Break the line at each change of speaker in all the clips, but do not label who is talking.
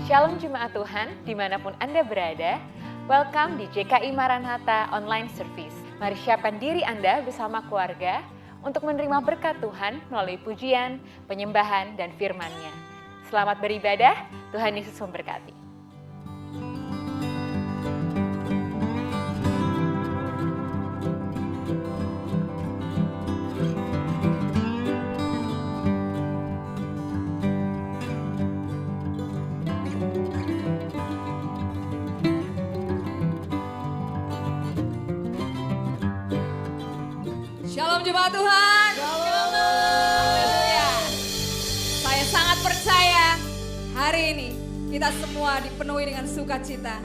Shalom Jemaat Tuhan, dimanapun Anda berada, welcome di JKI Maranatha Online Service. Mari siapkan diri Anda bersama keluarga untuk menerima berkat Tuhan melalui pujian, penyembahan, dan firman-Nya. Selamat beribadah, Tuhan Yesus memberkati.
Shalom jemaat Tuhan. Shalom. Haleluya. Saya sangat percaya hari ini kita semua dipenuhi dengan sukacita.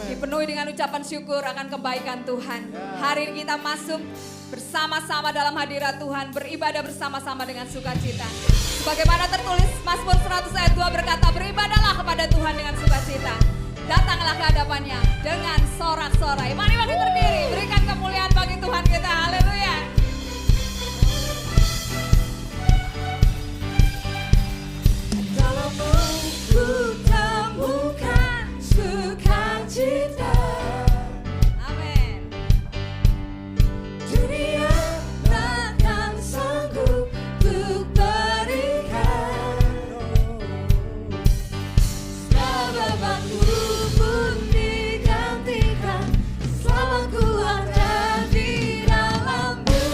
Dipenuhi dengan ucapan syukur akan kebaikan Tuhan. Hari ini kita masuk bersama-sama dalam hadirat Tuhan, beribadah bersama-sama dengan sukacita. Sebagaimana tertulis Mazmur 100 ayat 2 berkata, beribadahlah kepada Tuhan dengan sukacita. Datanglah ke hadapannya dengan sorak-sorai. Mari bangkit berdiri, berikan kemuliaan bagi Tuhan kita. Haleluya. Ku temukan sukacita. Amin. Dunia takkan sanggup ku berikan. Segala bebanku pun digantikan selama ku ada di dalam-Mu.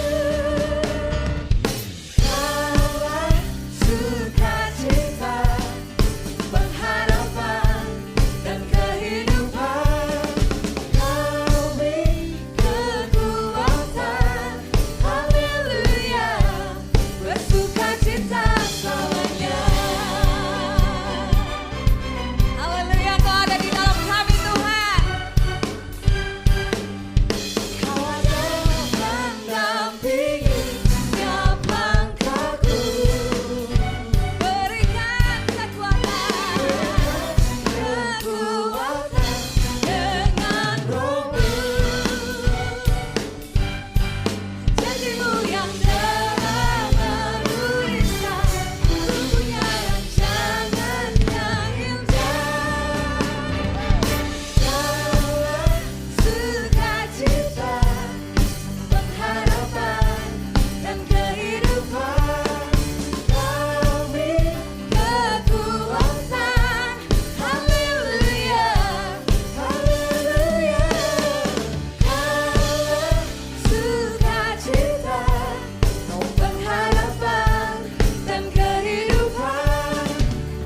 Kaulah sukacita, pengharapan dan kehidupan. Kau beri kekuatan, haleluya, bersukacita selamanya. Haleluya, Kau ada di dalam kami Tuhan. Kau ada mendampingi setiap langkahku. Berikan kekuatan dengan Roh-Mu. Janji-Mu yang telah menuliskan untuknya rancangan yang indah. Kaulah sukacita, pengharapan dan kehidupan. Kau beri kekuatan, haleluya, haleluya. Kaulah sukacita, pengharapan dan kehidupan.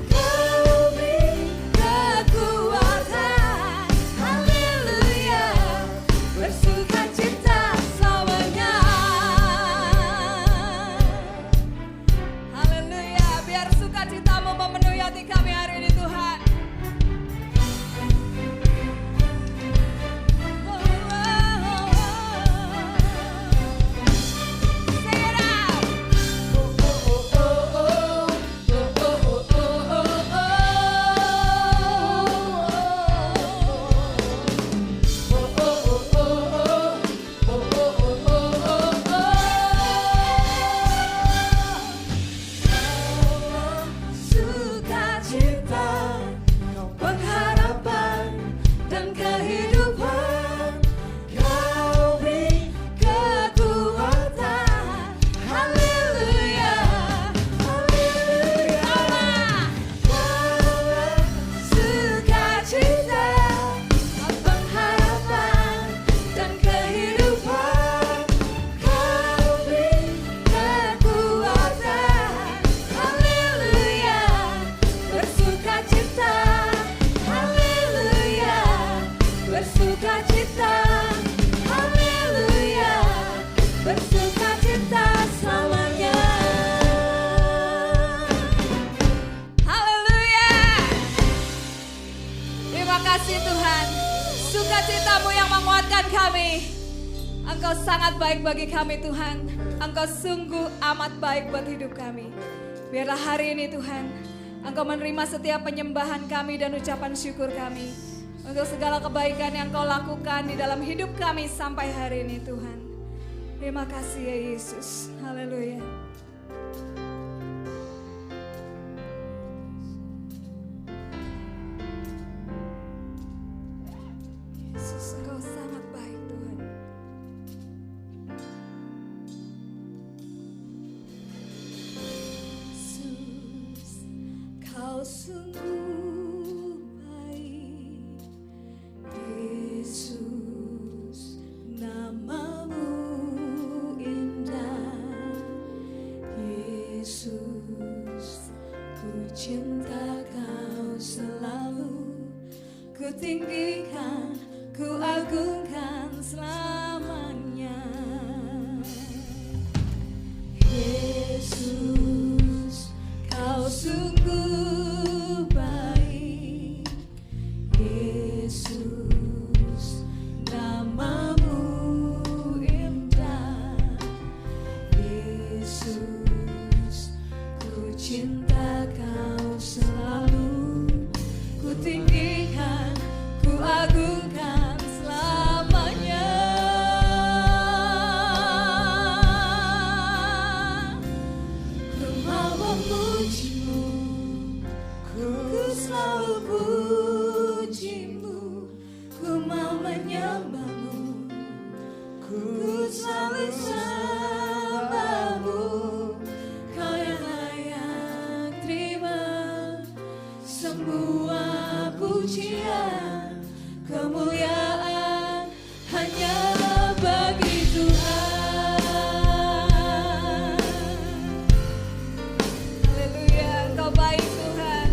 Kau beri kekuatan, haleluya, bersukacita selamanya. Haleluya, biar sukacita-Mu memenuhi hati kami hari ini Tuhan. Sing it out. Sukacita, pengharapan dan kehidupan. Kau beri kekuatan, haleluya, haleluya. Kaulah sukacita, pengharapan dan kehidupan. Kau beri kekuatan, haleluya, bersukacita, haleluya, bersukacita, haleluya, bersukacita selamanya. Haleluya. Terima kasih Tuhan, sukacita-Mu yang menguatkan kami. Engkau sangat baik bagi kami Tuhan. Engkau sungguh amat baik buat hidup kami. Biarlah hari ini Tuhan, Engkau menerima setiap penyembahan kami dan ucapan syukur kami. Untuk segala kebaikan yang Kau lakukan di dalam hidup kami sampai hari ini Tuhan. Terima kasih ya Yesus. Haleluya. Engkau sangat baik Tuhan. Yesus, Kau sungguh baik. Yesus, namamu indah. Yesus, ku cinta Kau selalu. Ku tinggikan, ku agungkan selamanya. Yesus, Kau sungguh baik. Yesus, namamu indah. Yesus, ku cinta Kau selalu. Ku tinggikan, ku agungkan selamanya. Ku mau memujimu, ku selalu pujimu. Ku mau menyembahmu, ku selalu sembahmu. Kau yang layak terima semua pujian, kemuliaan hanya bagi Tuhan. Haleluya, Engkau baik Tuhan.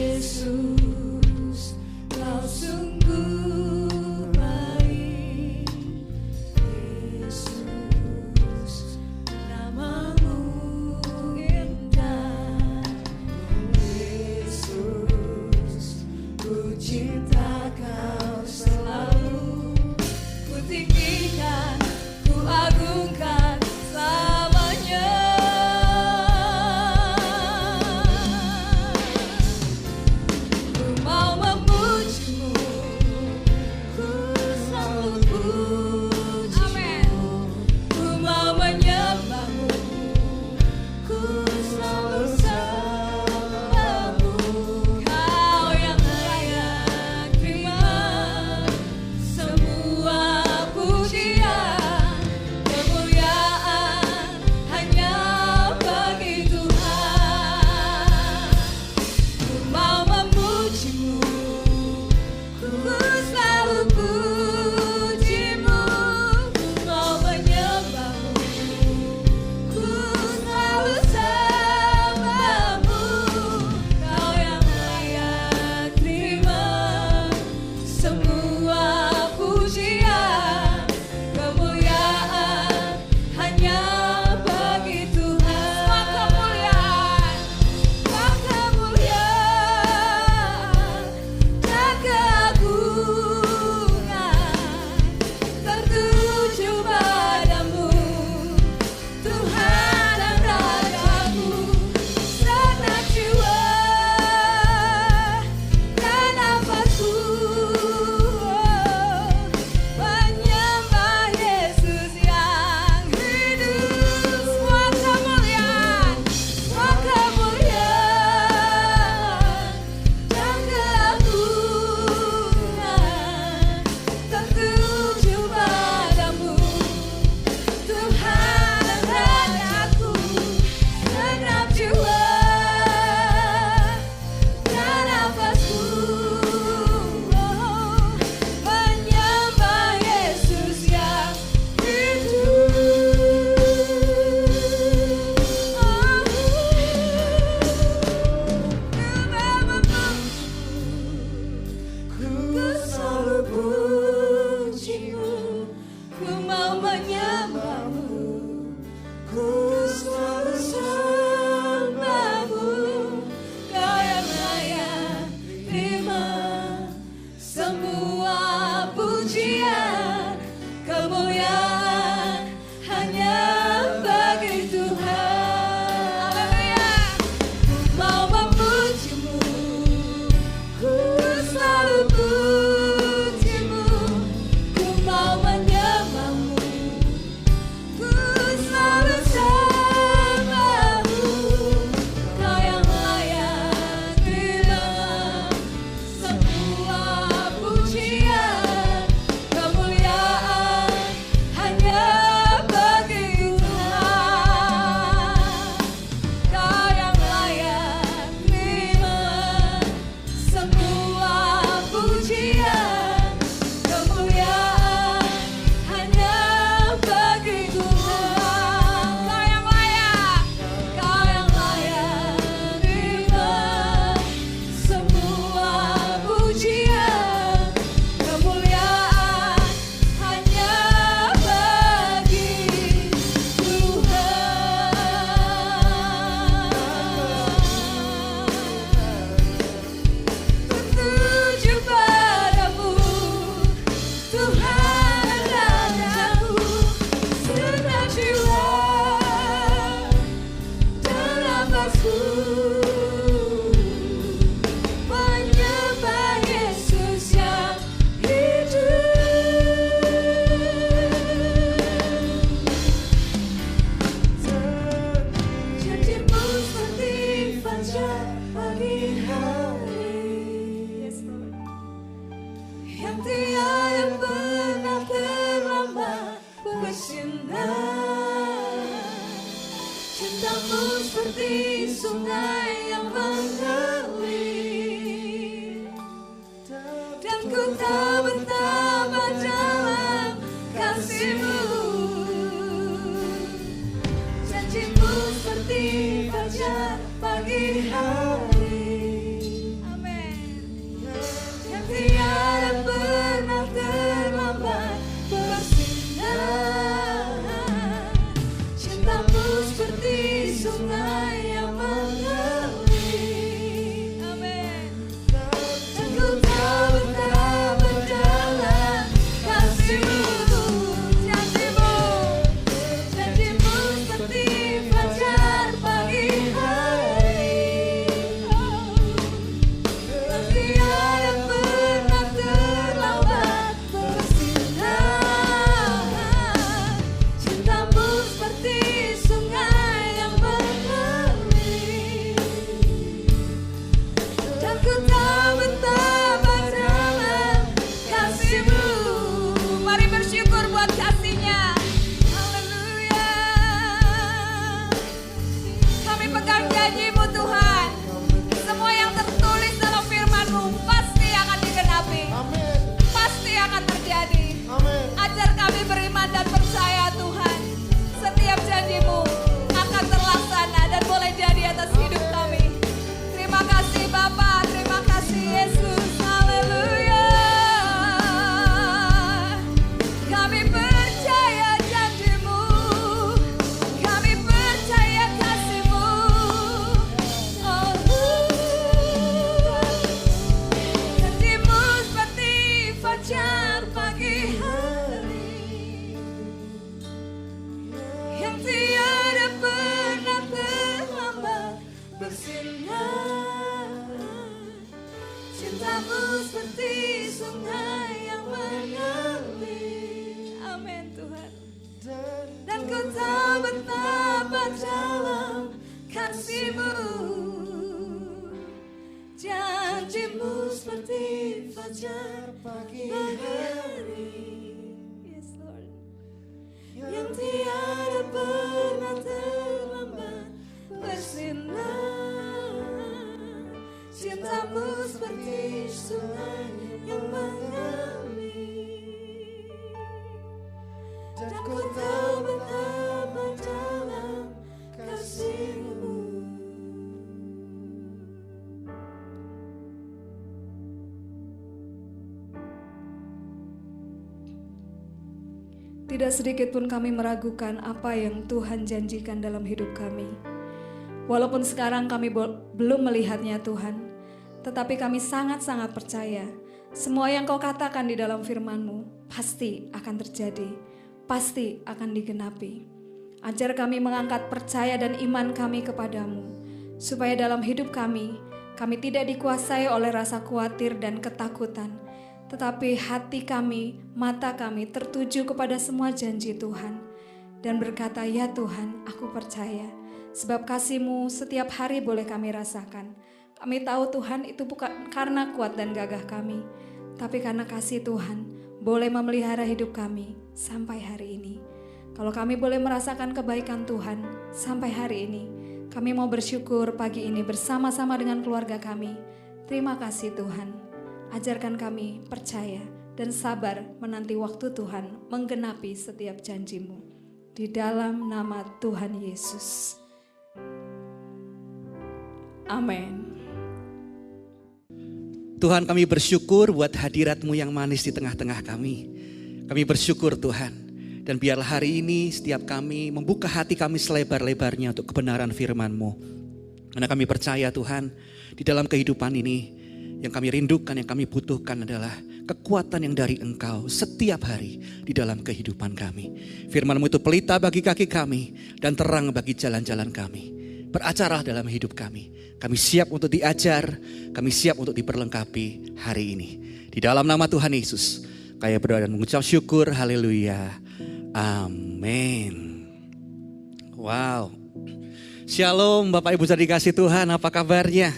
Yesus, Kau sungguh baik. Yesus, namamu indah. Cintamu seperti sungai yang mengalir, dan ku tak betapa dalam kasih-Mu. Janji-Mu seperti fajar pagi hari. Amin. Yang tiada pernah terlambat bersinar. Cintamu seperti sungai yang mengalir. Amin. Dan ku tak betapa dalam kasih-Mu. Janji-Mu, janji-Mu seperti fajar pagi hari. Dan tiada pernah terlambat bersinar. Cintamu seperti sungai yang mengalir, dan ku tak betapa dalam kasih-Mu. Mari bersyukur buat kasih-Nya. Haleluya. Kami pegang janji-Mu Tuhan. Semua yang tertulis dalam firman-Mu pasti akan digenapi. Pasti akan terjadi. Ajar kami beriman dan percaya Tuhan. Setiap janji-Mu akan terlaksana dan boleh jadi atas hidup kami. Terima kasih Bapa, terima kasih Yesus. Haleluya. Kami percaya janji-Mu, kami percaya kasih-Mu. Oh, janji-Mu seperti fajar pagi hari, yang tiada pernah terlambat bersinar. Cintamu seperti sungai yang mengalir. Amin Tuhan. Dan ku tak betapa dalam kasih-Mu. Janji-Mu seperti fajar pagi hari. Yes Lord. Yang tiada pernah terlambat bersinar. Cintamu seperti sungai yang mengalir, dan ku tak betapa dalam kasih-Mu. Tidak sedikit pun kami meragukan apa yang Tuhan janjikan dalam hidup kami. Walaupun sekarang kami belum melihatnya Tuhan, tetapi kami sangat-sangat percaya semua yang Kau katakan di dalam firman-Mu pasti akan terjadi, pasti akan digenapi. Ajar kami mengangkat percaya dan iman kami kepadamu, supaya dalam hidup kami tidak dikuasai oleh rasa khawatir dan ketakutan, tetapi hati kami, mata kami tertuju kepada semua janji Tuhan, dan berkata, ya Tuhan, aku percaya, sebab kasih-Mu setiap hari boleh kami rasakan. Kami tahu Tuhan itu bukan karena kuat dan gagah kami, tapi karena kasih Tuhan boleh memelihara hidup kami sampai hari ini. Kalau kami boleh merasakan kebaikan Tuhan sampai hari ini, kami mau bersyukur pagi ini bersama-sama dengan keluarga kami. Terima kasih Tuhan. Ajarkan kami percaya dan sabar menanti waktu Tuhan menggenapi setiap janji-Mu. Di dalam nama Tuhan Yesus. Amin.
Tuhan, kami bersyukur buat hadirat-Mu yang manis di tengah-tengah kami. Kami bersyukur Tuhan. Dan biarlah hari ini setiap kami membuka hati kami selebar-lebarnya untuk kebenaran firman-Mu. Karena kami percaya Tuhan, di dalam kehidupan ini yang kami rindukan, yang kami butuhkan adalah kekuatan yang dari Engkau setiap hari di dalam kehidupan kami. Firman-Mu itu pelita bagi kaki kami dan terang bagi jalan-jalan kami. Beracara dalam hidup kami. Kami siap untuk diajar, kami siap untuk diperlengkapi hari ini. Di dalam nama Tuhan Yesus, kami berdoa dan mengucap syukur, haleluya, amin. Wow, shalom Bapak Ibu saudara dikasih Tuhan, apa kabarnya?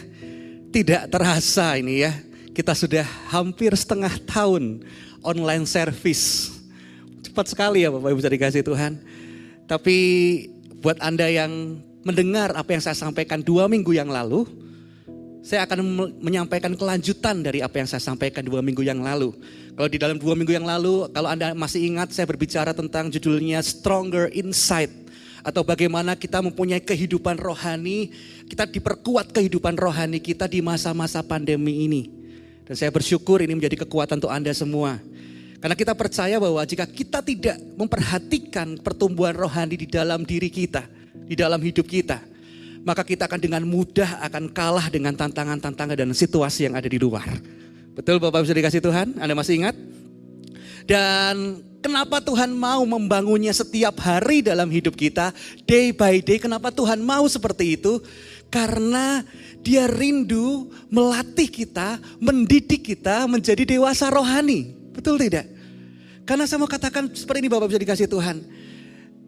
Tidak terasa ini ya, kita sudah hampir setengah tahun online service. Cepat sekali ya Bapak Ibu saudara dikasih Tuhan. Tapi buat Anda yang mendengar apa yang saya sampaikan 2 minggu yang lalu, saya akan menyampaikan kelanjutan dari apa yang saya sampaikan 2 minggu yang lalu. Kalau di dalam 2 minggu yang lalu, kalau Anda masih ingat, saya berbicara tentang judulnya Stronger Inside. Atau bagaimana kita mempunyai kehidupan rohani, kita diperkuat kehidupan rohani kita di masa-masa pandemi ini. Dan saya bersyukur ini menjadi kekuatan untuk Anda semua. Karena kita percaya bahwa jika kita tidak memperhatikan pertumbuhan rohani di dalam diri kita, di dalam hidup kita, maka kita akan dengan mudah akan kalah dengan tantangan-tantangan dan situasi yang ada di luar. Betul Bapak bisa dikasih Tuhan? Anda masih ingat? Dan kenapa Tuhan mau membangunnya setiap hari dalam hidup kita, day by day? Kenapa Tuhan mau seperti itu? Karena Dia rindu melatih kita, mendidik kita menjadi dewasa rohani. Betul tidak? Karena saya mau katakan seperti ini Bapak bisa dikasih Tuhan.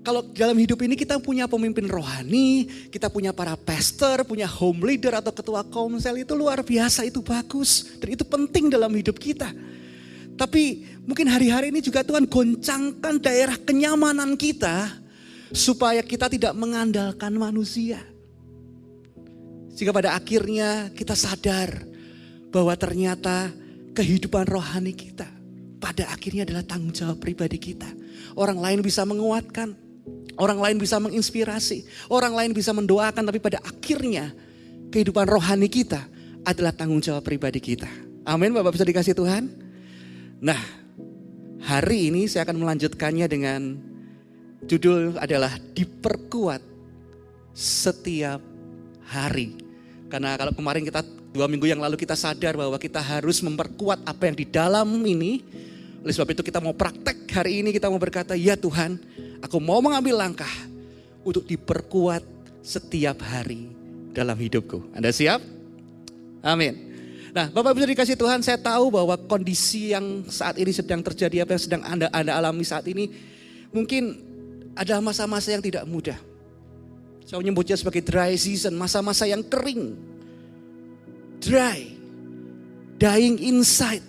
Kalau dalam hidup ini kita punya pemimpin rohani, kita punya para pastor, punya home leader atau ketua komsel, itu luar biasa, itu bagus. Dan itu penting dalam hidup kita. Tapi mungkin hari-hari ini juga Tuhan goncangkan daerah kenyamanan kita supaya kita tidak mengandalkan manusia. Sehingga pada akhirnya kita sadar bahwa ternyata kehidupan rohani kita pada akhirnya adalah tanggung jawab pribadi kita. Orang lain bisa menguatkan, orang lain bisa menginspirasi, orang lain bisa mendoakan, tapi pada akhirnya kehidupan rohani kita adalah tanggung jawab pribadi kita. Amin, Bapak bisa dikasih Tuhan. Nah, hari ini saya akan melanjutkannya dengan judul adalah diperkuat setiap hari. Karena kalau kemarin kita 2 minggu yang lalu kita sadar bahwa kita harus memperkuat apa yang di dalam ini. Oleh sebab itu kita mau praktek hari ini, kita mau berkata, ya Tuhan, aku mau mengambil langkah untuk diperkuat setiap hari dalam hidupku. Anda siap? Amin. Nah, Bapak bisa dikasih Tuhan, saya tahu bahwa kondisi yang saat ini sedang terjadi, apa yang sedang Anda alami saat ini, mungkin ada masa-masa yang tidak mudah. Saya menyebutnya sebagai dry season, masa-masa yang kering, dry, dying inside.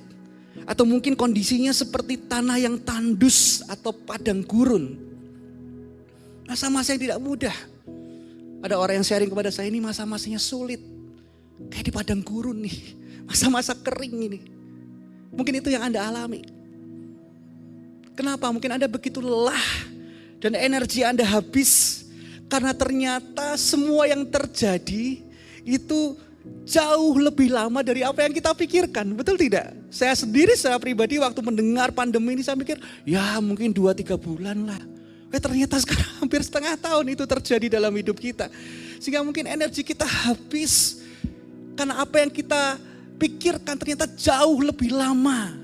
Atau mungkin kondisinya seperti tanah yang tandus atau padang gurun. Masa-masa yang tidak mudah. Ada orang yang sharing kepada saya, ini masa-masanya sulit. Kayak di padang gurun nih. Masa-masa kering ini. Mungkin itu yang Anda alami. Kenapa? Mungkin Anda begitu lelah dan energi Anda habis. Karena ternyata semua yang terjadi itu jauh lebih lama dari apa yang kita pikirkan. Betul tidak? Saya sendiri secara pribadi waktu mendengar pandemi ini saya pikir ya mungkin 2-3 bulan lah. Ternyata sekarang hampir setengah tahun itu terjadi dalam hidup kita. Sehingga mungkin energi kita habis. Karena apa yang kita pikirkan ternyata jauh lebih lama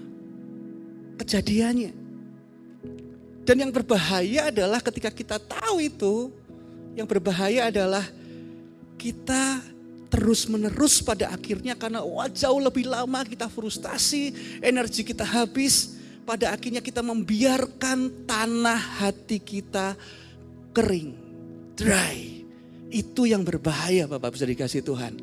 kejadiannya. Dan yang berbahaya adalah ketika kita tahu itu, yang berbahaya adalah kita terus menerus pada akhirnya karena jauh lebih lama kita frustasi, energi kita habis, pada akhirnya kita membiarkan tanah hati kita kering, dry. Itu yang berbahaya Bapak bisa dikasih Tuhan.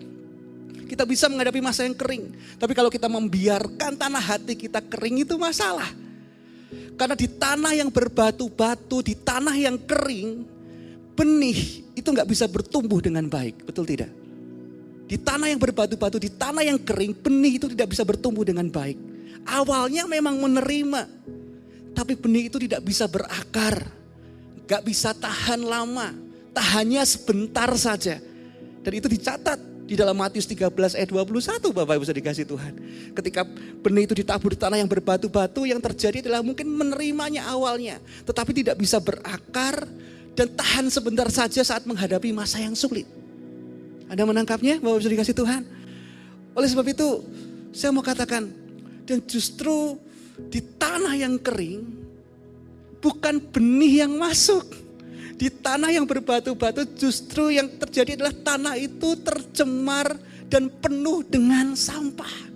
Kita bisa menghadapi masa yang kering. Tapi kalau kita membiarkan tanah hati kita kering itu masalah. Karena di tanah yang berbatu-batu, di tanah yang kering, benih itu gak bisa bertumbuh dengan baik. Betul tidak? Di tanah yang berbatu-batu, di tanah yang kering, benih itu tidak bisa bertumbuh dengan baik. Awalnya memang menerima. Tapi benih itu tidak bisa berakar. Gak bisa tahan lama. Tahannya sebentar saja. Dan itu dicatat. Di dalam Matius 13 ayat 21 Bapak bisa dikasih Tuhan. Ketika benih itu ditabur di tanah yang berbatu-batu, yang terjadi adalah mungkin menerimanya awalnya. Tetapi tidak bisa berakar dan tahan sebentar saja saat menghadapi masa yang sulit. Anda menangkapnya Bapak bisa dikasih Tuhan? Oleh sebab itu saya mau katakan, dan justru di tanah yang kering bukan benih yang masuk. Di tanah yang berbatu-batu justru yang terjadi adalah tanah itu tercemar dan penuh dengan sampah.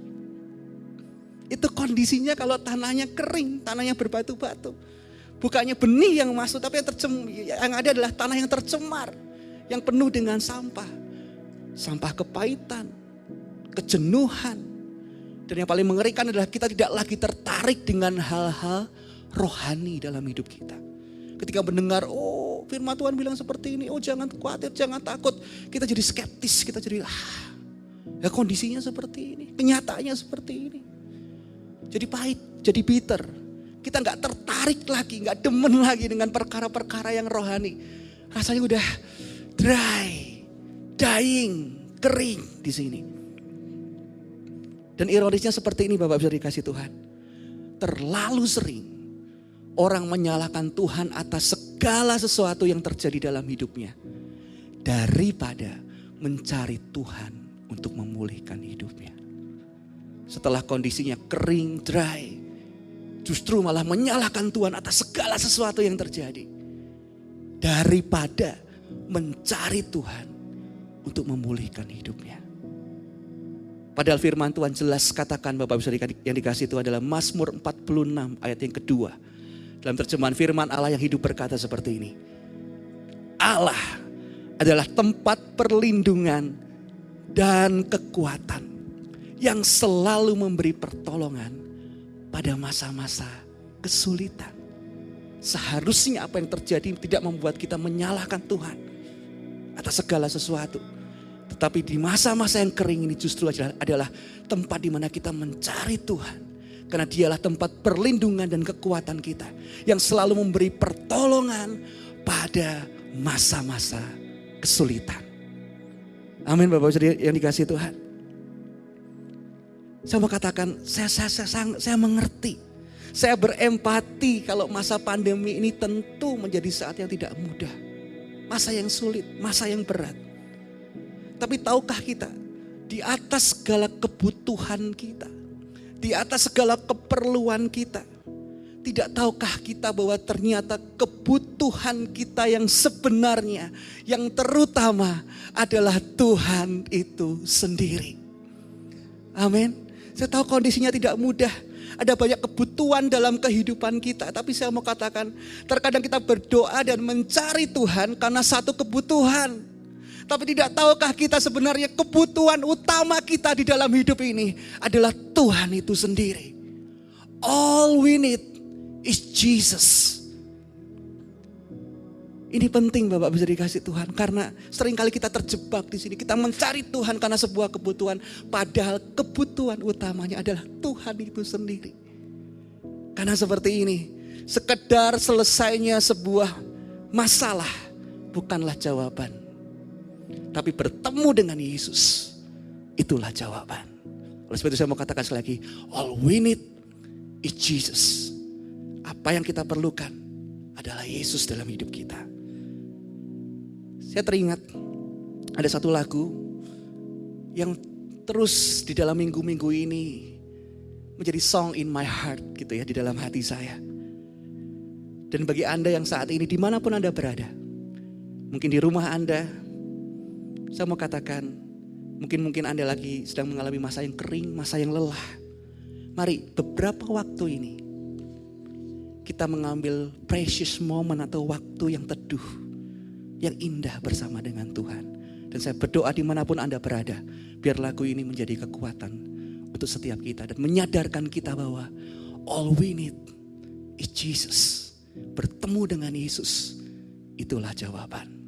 Itu kondisinya kalau tanahnya kering, tanahnya berbatu-batu. Bukannya benih yang masuk, tapi yang ada adalah tanah yang tercemar, yang penuh dengan sampah. Sampah kepahitan, kejenuhan. Dan yang paling mengerikan adalah kita tidak lagi tertarik dengan hal-hal rohani dalam hidup kita. Ketika mendengar, firman Tuhan bilang seperti ini. Oh jangan khawatir, jangan takut. Kita jadi skeptis, kita jadi ya kondisinya seperti ini. Kenyataannya seperti ini. Jadi pahit, jadi bitter. Kita gak tertarik lagi, gak demen lagi dengan perkara-perkara yang rohani. Rasanya udah dry, dying, kering di sini. Dan ironisnya seperti ini Bapak bisa dikasih Tuhan. Terlalu sering orang menyalahkan Tuhan atas segala sesuatu yang terjadi dalam hidupnya. Daripada mencari Tuhan untuk memulihkan hidupnya. Setelah kondisinya kering, dry. Justru malah menyalahkan Tuhan atas segala sesuatu yang terjadi. Daripada mencari Tuhan untuk memulihkan hidupnya. Padahal firman Tuhan jelas katakan Bapak bisa yang dikasih itu adalah Mazmur 46 ayat yang kedua. Dalam terjemahan firman Allah yang hidup berkata seperti ini. Allah adalah tempat perlindungan dan kekuatan yang selalu memberi pertolongan pada masa-masa kesulitan. Seharusnya apa yang terjadi tidak membuat kita menyalahkan Tuhan atas segala sesuatu. Tetapi di masa-masa yang kering ini justru adalah tempat di mana kita mencari Tuhan. Karena dialah tempat perlindungan dan kekuatan kita. Yang selalu memberi pertolongan pada masa-masa kesulitan. Amin Bapak yang dikasihi Tuhan. Saya mau katakan, saya mengerti. Saya berempati kalau masa pandemi ini tentu menjadi saat yang tidak mudah. Masa yang sulit, masa yang berat. Tapi tahukah kita, di atas segala kebutuhan kita, di atas segala keperluan kita, tidak tahukah kita bahwa ternyata kebutuhan kita yang sebenarnya, yang terutama adalah Tuhan itu sendiri. Amin. Saya tahu kondisinya tidak mudah. Ada banyak kebutuhan dalam kehidupan kita. Tapi saya mau katakan, terkadang kita berdoa dan mencari Tuhan karena satu kebutuhan. Tapi tidak tahukah kita sebenarnya kebutuhan utama kita di dalam hidup ini adalah Tuhan itu sendiri. All we need is Jesus. Ini penting Bapak bisa dikasih Tuhan. Karena seringkali kita terjebak di sini. Kita mencari Tuhan karena sebuah kebutuhan. Padahal kebutuhan utamanya adalah Tuhan itu sendiri. Karena seperti ini. Sekedar selesainya sebuah masalah bukanlah jawaban. Tapi bertemu dengan Yesus, itulah jawaban. Oleh sebab itu saya mau katakan sekali lagi, all we need is Jesus. Apa yang kita perlukan adalah Yesus dalam hidup kita. Saya teringat ada satu lagu yang terus di dalam minggu-minggu ini menjadi song in my heart gitu ya, di dalam hati saya. Dan bagi Anda yang saat ini dimanapun Anda berada, mungkin di rumah Anda, saya mau katakan, mungkin Anda lagi sedang mengalami masa yang kering, masa yang lelah. Mari beberapa waktu ini kita mengambil precious moment atau waktu yang teduh, yang indah bersama dengan Tuhan. Dan saya berdoa dimanapun Anda berada, biar lagu ini menjadi kekuatan untuk setiap kita. Dan menyadarkan kita bahwa all we need is Jesus. Bertemu dengan Yesus, itulah jawaban.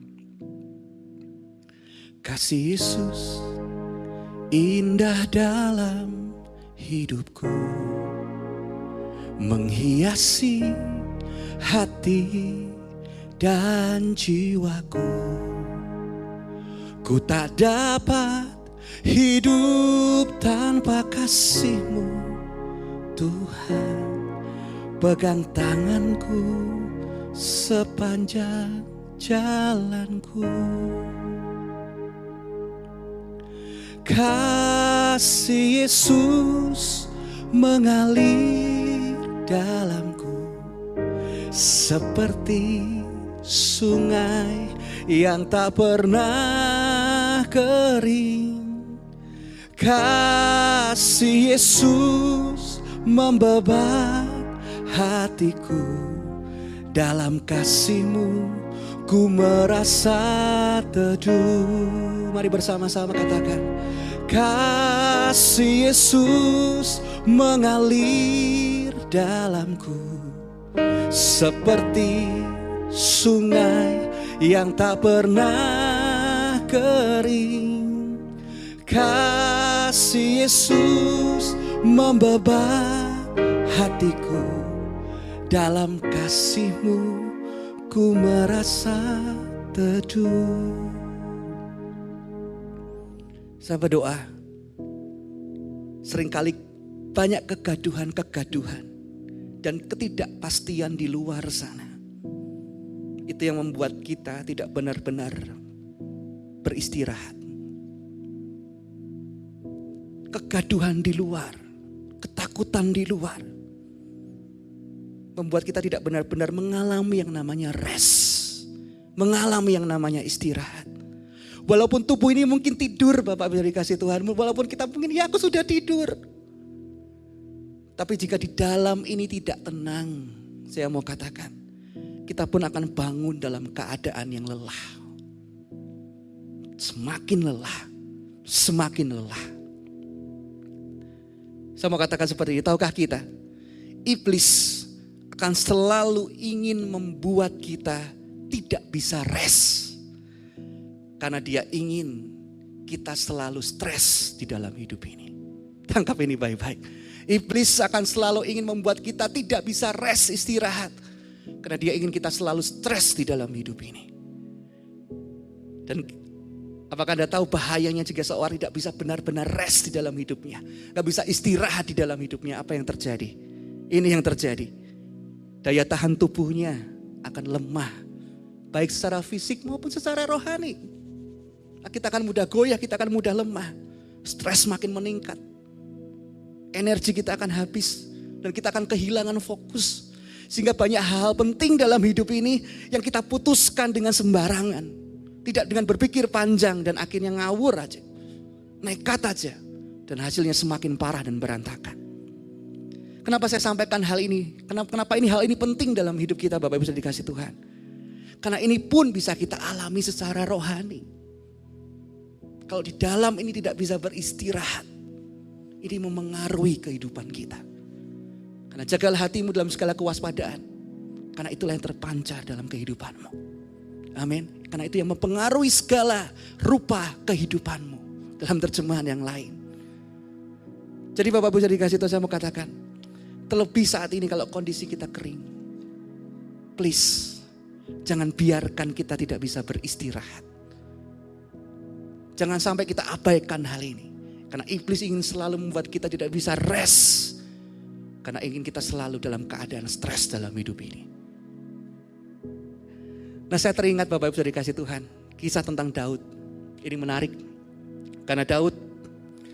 Kasih Yesus indah dalam hidupku, menghiasi hati dan jiwaku. Ku tak dapat hidup tanpa kasih-Mu, Tuhan. Pegang tanganku sepanjang jalanku. Kasih Yesus mengalir dalamku seperti sungai yang tak pernah kering. Kasih Yesus membebas hatiku. Dalam kasih-Mu ku merasa teduh. Mari bersama-sama katakan. Kasih Yesus mengalir dalamku seperti sungai yang tak pernah kering. Kasih Yesus membebas hatiku, dalam kasih-Mu ku merasa teduh. Saya berdoa, seringkali banyak kegaduhan dan ketidakpastian di luar sana. Itu yang membuat kita tidak benar-benar beristirahat. Kegaduhan di luar, ketakutan di luar, membuat kita tidak benar-benar mengalami yang namanya rest, mengalami yang namanya istirahat. Walaupun tubuh ini mungkin tidur, Bapak Ibu dikasih Tuhan, walaupun kita mungkin ya aku sudah tidur. Tapi jika di dalam ini tidak tenang, saya mau katakan, kita pun akan bangun dalam keadaan yang lelah. Semakin lelah, semakin lelah. Saya mau katakan seperti ini, tahukah kita, iblis akan selalu ingin membuat kita tidak bisa rest. Karena dia ingin kita selalu stres di dalam hidup ini. Tangkap ini baik-baik. Iblis akan selalu ingin membuat kita tidak bisa rest, istirahat. Karena dia ingin kita selalu stres di dalam hidup ini. Dan apakah Anda tahu bahayanya jika seorang tidak bisa benar-benar rest di dalam hidupnya. Gak bisa istirahat di dalam hidupnya, apa yang terjadi? Ini yang terjadi. Daya tahan tubuhnya akan lemah. Baik secara fisik maupun secara rohani. Kita akan mudah goyah, kita akan mudah lemah. Stres makin meningkat. Energi kita akan habis. Dan kita akan kehilangan fokus. Sehingga banyak hal penting dalam hidup ini yang kita putuskan dengan sembarangan. Tidak dengan berpikir panjang dan akhirnya ngawur aja. Nekat aja. Dan hasilnya semakin parah dan berantakan. Kenapa saya sampaikan hal ini? Kenapa hal ini penting dalam hidup kita, Bapak Ibu sudah dikasih Tuhan? Karena ini pun bisa kita alami secara rohani. Kalau di dalam ini tidak bisa beristirahat, ini memengaruhi kehidupan kita. Karena jagalah hatimu dalam segala kewaspadaan. Karena itulah yang terpancar dalam kehidupanmu. Amin. Karena itu yang mempengaruhi segala rupa kehidupanmu. Dalam terjemahan yang lain. Jadi Bapak Ibu jadi kasih tahu, saya mau katakan. Terlebih saat ini kalau kondisi kita kering. Please, jangan biarkan kita tidak bisa beristirahat. Jangan sampai kita abaikan hal ini. Karena iblis ingin selalu membuat kita tidak bisa rest. Karena ingin kita selalu dalam keadaan stres dalam hidup ini. Nah, saya teringat Bapak Ibu sudah dikasih Tuhan. Kisah tentang Daud. Ini menarik. Karena Daud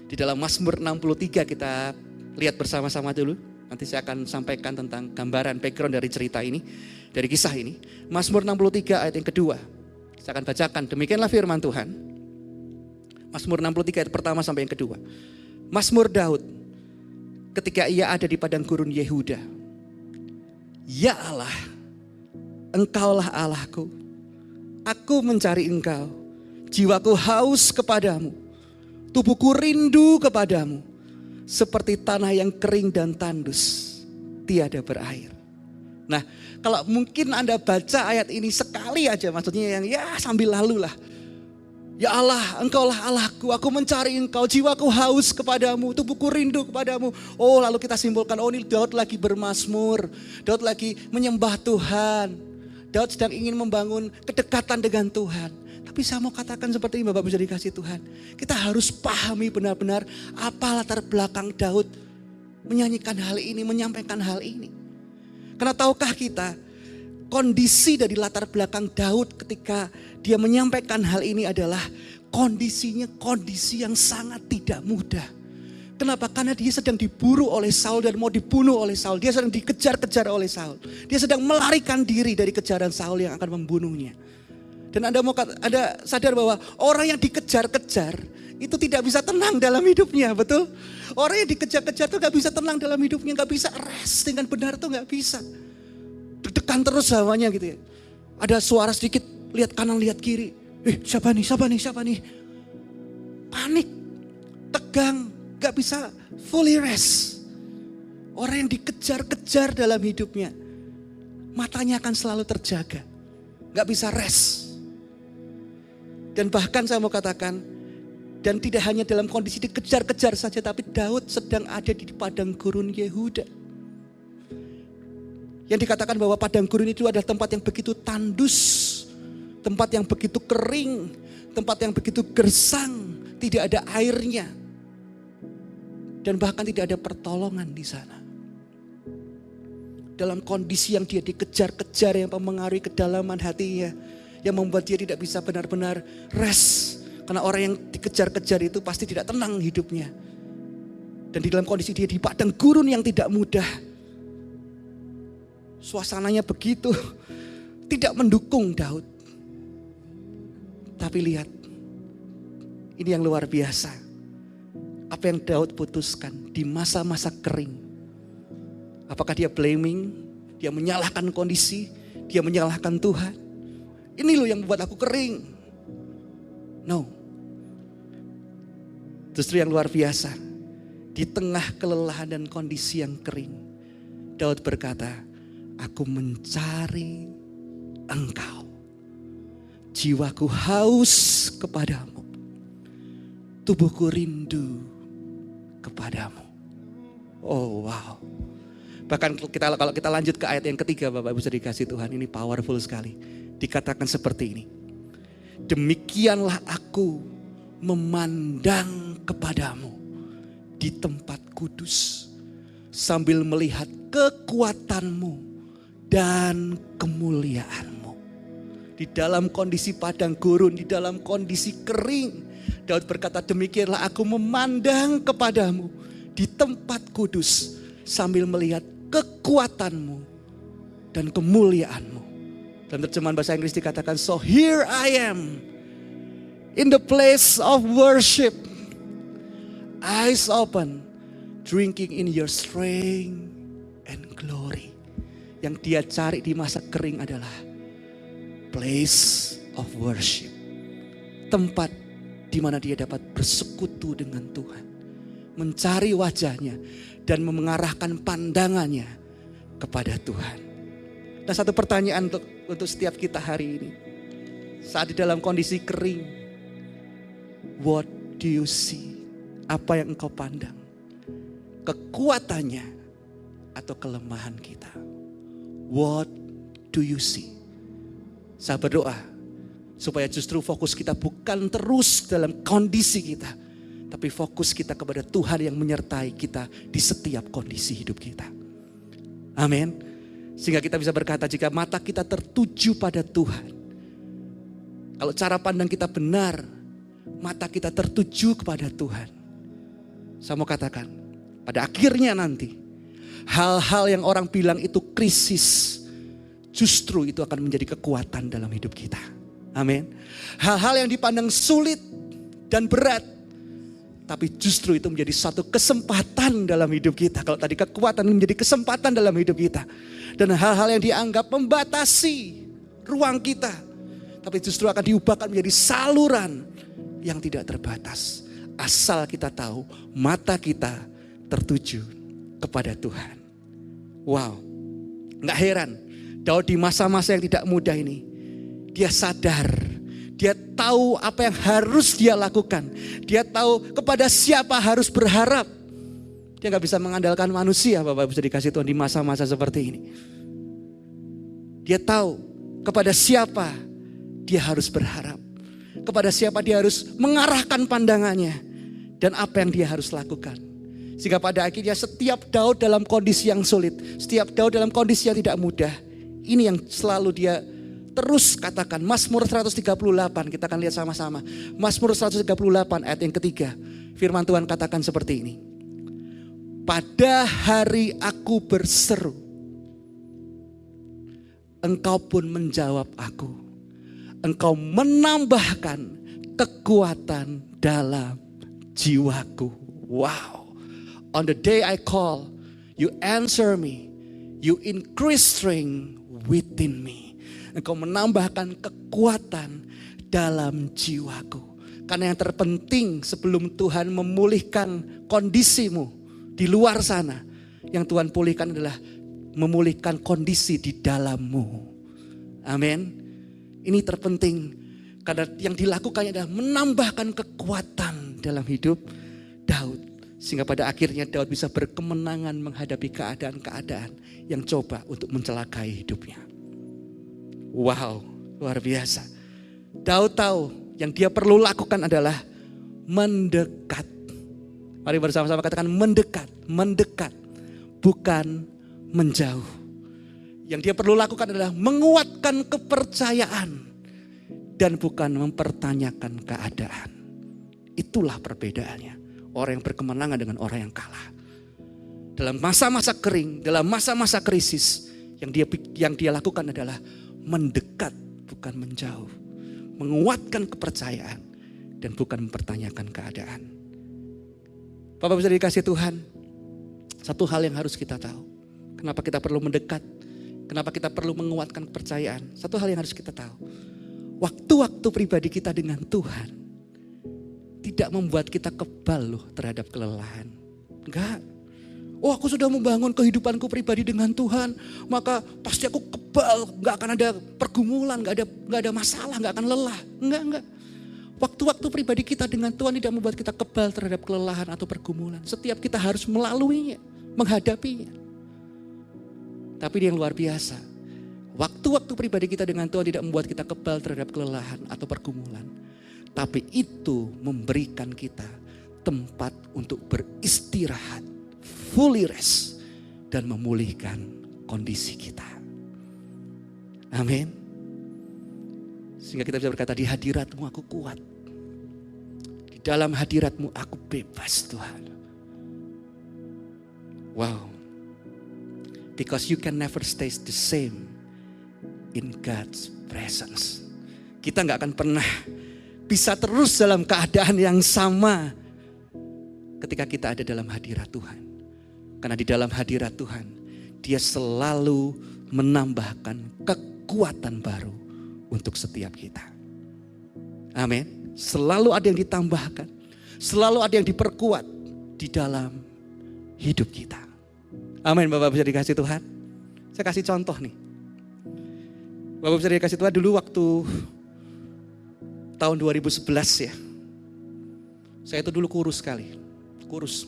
di dalam Mazmur 63 kita lihat bersama-sama dulu. Nanti saya akan sampaikan tentang gambaran background dari cerita ini. Dari kisah ini. Mazmur 63 ayat yang kedua. Saya akan bacakan. Demikianlah firman Tuhan. Mazmur 63 ayat pertama sampai yang kedua. Mazmur Daud ketika ia ada di padang gurun Yehuda. Ya Allah, Engkaulah Allahku. Aku mencari Engkau. Jiwaku haus kepadamu. Tubuhku rindu kepadamu. Seperti tanah yang kering dan tandus, tiada berair. Nah, kalau mungkin Anda baca ayat ini sekali aja, maksudnya yang ya sambil lalu lah. Ya Allah, Engkaulah Allahku, aku mencari Engkau, jiwaku haus kepadamu, tubuhku rindu kepadamu. Oh, lalu kita simpulkan, oh ini Daud lagi bermazmur, Daud lagi menyembah Tuhan. Daud sedang ingin membangun kedekatan dengan Tuhan. Tapi saya mau katakan seperti ini Bapak bisa dikasih Tuhan. Kita harus pahami benar-benar apa latar belakang Daud menyanyikan hal ini, menyampaikan hal ini. Karena tahukah kita, kondisi dari latar belakang Daud ketika dia menyampaikan hal ini adalah kondisinya kondisi yang sangat tidak mudah. Kenapa? Karena dia sedang diburu oleh Saul dan mau dibunuh oleh Saul. Dia sedang dikejar-kejar oleh Saul. Dia sedang melarikan diri dari kejaran Saul yang akan membunuhnya. Dan Anda sadar bahwa orang yang dikejar-kejar itu tidak bisa tenang dalam hidupnya, betul? Orang yang dikejar-kejar itu gak bisa tenang dalam hidupnya, gak bisa rest dengan benar itu gak bisa. Deg-degan terus hawanya gitu ya. Ada suara sedikit, lihat kanan, lihat kiri. Siapa nih? Panik, tegang, gak bisa fully rest. Orang yang dikejar-kejar dalam hidupnya, matanya akan selalu terjaga. Gak bisa rest. Dan bahkan saya mau katakan, dan tidak hanya dalam kondisi dikejar-kejar saja, tapi Daud sedang ada di padang gurun Yehuda. Yang dikatakan bahwa padang gurun itu adalah tempat yang begitu tandus, tempat yang begitu kering, tempat yang begitu gersang, tidak ada airnya. Dan bahkan tidak ada pertolongan di sana. Dalam kondisi yang dia dikejar-kejar, yang mempengaruhi kedalaman hatinya, yang membuat dia tidak bisa benar-benar rest. Karena orang yang dikejar-kejar itu pasti tidak tenang hidupnya. Dan di dalam kondisi dia di padang gurun yang tidak mudah. Suasananya begitu tidak mendukung Daud. Tapi lihat, ini yang luar biasa. Apa yang Daud putuskan di masa-masa kering. Apakah dia blaming, dia menyalahkan kondisi, dia menyalahkan Tuhan. Ini loh yang membuat aku kering. No. Justru yang luar biasa, di tengah kelelahan dan kondisi yang kering, Daud berkata, aku mencari Engkau. Jiwaku haus kepadamu. Tubuhku rindu kepadamu. Oh wow. Bahkan kalau kita lanjut ke ayat yang ketiga, Bapak Ibu sudah dikasih Tuhan, ini powerful sekali. Dikatakan seperti ini. Demikianlah aku memandang kepadamu di tempat kudus sambil melihat kekuatanmu dan kemuliaanmu. Di dalam kondisi padang gurun, di dalam kondisi kering, Daud berkata, demikianlah aku memandang kepadamu di tempat kudus sambil melihat kekuatanmu dan kemuliaanmu. Dalam terjemahan bahasa Inggris dikatakan, so here I am in the place of worship, eyes open, drinking in your strength and glory. Yang dia cari di masa kering adalah place of worship. Tempat di mana dia dapat bersekutu dengan Tuhan. Mencari wajahnya dan mengarahkan pandangannya kepada Tuhan. Dan satu pertanyaan untuk setiap kita hari ini. Saat di dalam kondisi kering, what do you see? Apa yang engkau pandang? Kekuatannya atau kelemahan kita? What do you see? Saya berdoa supaya justru fokus kita bukan terus dalam kondisi kita, tapi fokus kita kepada Tuhan yang menyertai kita di setiap kondisi hidup kita. Amin. Sehingga kita bisa berkata, jika mata kita tertuju pada Tuhan, kalau cara pandang kita benar, mata kita tertuju kepada Tuhan. Saya mau katakan, pada akhirnya nanti, hal-hal yang orang bilang itu krisis, justru itu akan menjadi kekuatan dalam hidup kita. Amin. Hal-hal yang dipandang sulit dan berat, tapi justru itu menjadi satu kesempatan dalam hidup kita. Kalau tadi kekuatan menjadi kesempatan dalam hidup kita. Dan hal-hal yang dianggap membatasi ruang kita, tapi justru akan diubahkan menjadi saluran yang tidak terbatas. Asal kita tahu mata kita tertuju kepada Tuhan. Wow, gak heran Daud di masa-masa yang tidak mudah ini, dia sadar, dia tahu apa yang harus dia lakukan. Dia tahu kepada siapa harus berharap. Dia gak bisa mengandalkan manusia, Bapak Ibu dikasih Tuhan, di masa-masa seperti ini. Dia tahu kepada siapa dia harus berharap. Kepada siapa dia harus mengarahkan pandangannya. Dan apa yang dia harus lakukan. Sehingga pada akhirnya setiap Daud dalam kondisi yang sulit, setiap Daud dalam kondisi yang tidak mudah, ini yang selalu dia terus katakan. Mazmur 138, kita akan lihat sama-sama. Mazmur 138 ayat yang ketiga. Firman Tuhan katakan seperti ini. Pada hari aku berseru, Engkau pun menjawab aku. Engkau menambahkan kekuatan dalam jiwaku. Wow. On the day I call, you answer me. You increase strength within me. Engkau menambahkan kekuatan dalam jiwaku. Karena yang terpenting sebelum Tuhan memulihkan kondisimu di luar sana, yang Tuhan pulihkan adalah memulihkan kondisi di dalammu. Amin. Ini terpenting. Karena yang dilakukannya adalah menambahkan kekuatan dalam hidup Daud. Sehingga pada akhirnya Daud bisa berkemenangan menghadapi keadaan-keadaan yang coba untuk mencelakai hidupnya. Wow, luar biasa. Daud tahu yang dia perlu lakukan adalah mendekat. Mari bersama-sama katakan mendekat, mendekat, bukan menjauh. Yang dia perlu lakukan adalah menguatkan kepercayaan dan bukan mempertanyakan keadaan. Itulah perbedaannya. Orang yang berkemenangan dengan orang yang kalah. Dalam masa-masa kering, dalam masa-masa krisis, yang dia lakukan adalah mendekat bukan menjauh. Menguatkan kepercayaan dan bukan mempertanyakan keadaan. Bapak bisa dikasih Tuhan, satu hal yang harus kita tahu. Kenapa kita perlu mendekat? Kenapa kita perlu menguatkan kepercayaan? Satu hal yang harus kita tahu. Waktu-waktu pribadi kita dengan Tuhan tidak membuat kita kebal loh terhadap kelelahan. Enggak. Oh, aku sudah membangun kehidupanku pribadi dengan Tuhan, maka pasti aku kebal, enggak akan ada pergumulan, enggak ada masalah, enggak akan lelah. Enggak. Waktu-waktu pribadi kita dengan Tuhan tidak membuat kita kebal terhadap kelelahan atau pergumulan. Setiap kita harus melaluinya, menghadapinya. Tapi yang luar biasa, waktu-waktu pribadi kita dengan Tuhan tidak membuat kita kebal terhadap kelelahan atau pergumulan. Tapi itu memberikan kita tempat untuk beristirahat, fully rest, dan memulihkan kondisi kita. Amin. Sehingga kita bisa berkata, di hadirat-Mu aku kuat. Di dalam hadirat-Mu aku bebas Tuhan. Wow. Because you can never stay the same in God's presence. Kita gak akan pernah bisa terus dalam keadaan yang sama ketika kita ada dalam hadirat Tuhan. Karena di dalam hadirat Tuhan, Dia selalu menambahkan kekuatan baru untuk setiap kita. Amin. Selalu ada yang ditambahkan, selalu ada yang diperkuat di dalam hidup kita. Amin. Bapak bisa dikasih Tuhan. Saya kasih contoh nih. Bapak bisa dikasih Tuhan dulu waktu tahun 2011 ya. Saya itu dulu kurus sekali. Kurus.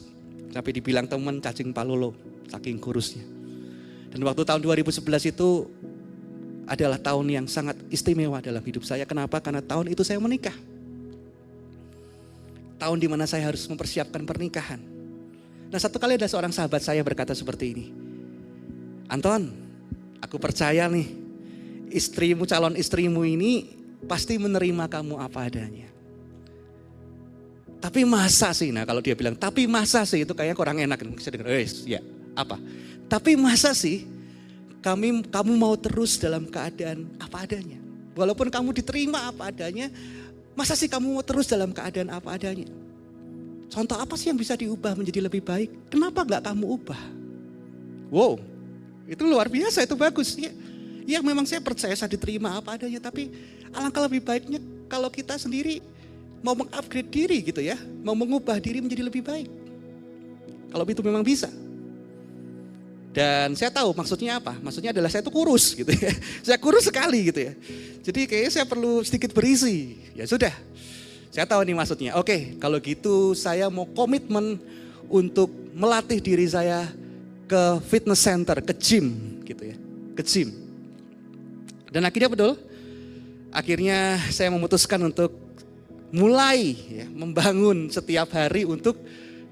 Sampai dibilang teman cacing palolo. Saking kurusnya. Dan waktu tahun 2011 itu adalah tahun yang sangat istimewa dalam hidup saya. Kenapa? Karena tahun itu saya menikah. Tahun di mana saya harus mempersiapkan pernikahan. Nah, satu kali ada seorang sahabat saya berkata seperti ini. Anton, aku percaya nih, istrimu, calon istrimu ini pasti menerima kamu apa adanya. Tapi masa sih, nah kalau dia bilang, tapi masa sih, itu kayaknya kurang enak. Saya dengar, ya apa? Tapi masa sih kamu mau terus dalam keadaan apa adanya? Walaupun kamu diterima apa adanya, masa sih kamu mau terus dalam keadaan apa adanya? Contoh apa sih yang bisa diubah menjadi lebih baik? Kenapa gak kamu ubah? Wow, itu luar biasa, itu bagus. Ya memang saya percaya saya diterima apa adanya, tapi alangkah lebih baiknya kalau kita sendiri mau mengupgrade diri gitu ya. Mau mengubah diri menjadi lebih baik. Kalau itu memang bisa. Dan saya tahu maksudnya apa. Maksudnya adalah saya itu kurus gitu ya. Saya kurus sekali gitu ya. Jadi kayaknya saya perlu sedikit berisi. Ya sudah. Saya tahu nih maksudnya. Oke, kalau gitu saya mau komitmen untuk melatih diri saya ke fitness center, ke gym gitu ya. Ke gym. Dan akhirnya betul. Akhirnya saya memutuskan untuk mulai ya, membangun setiap hari untuk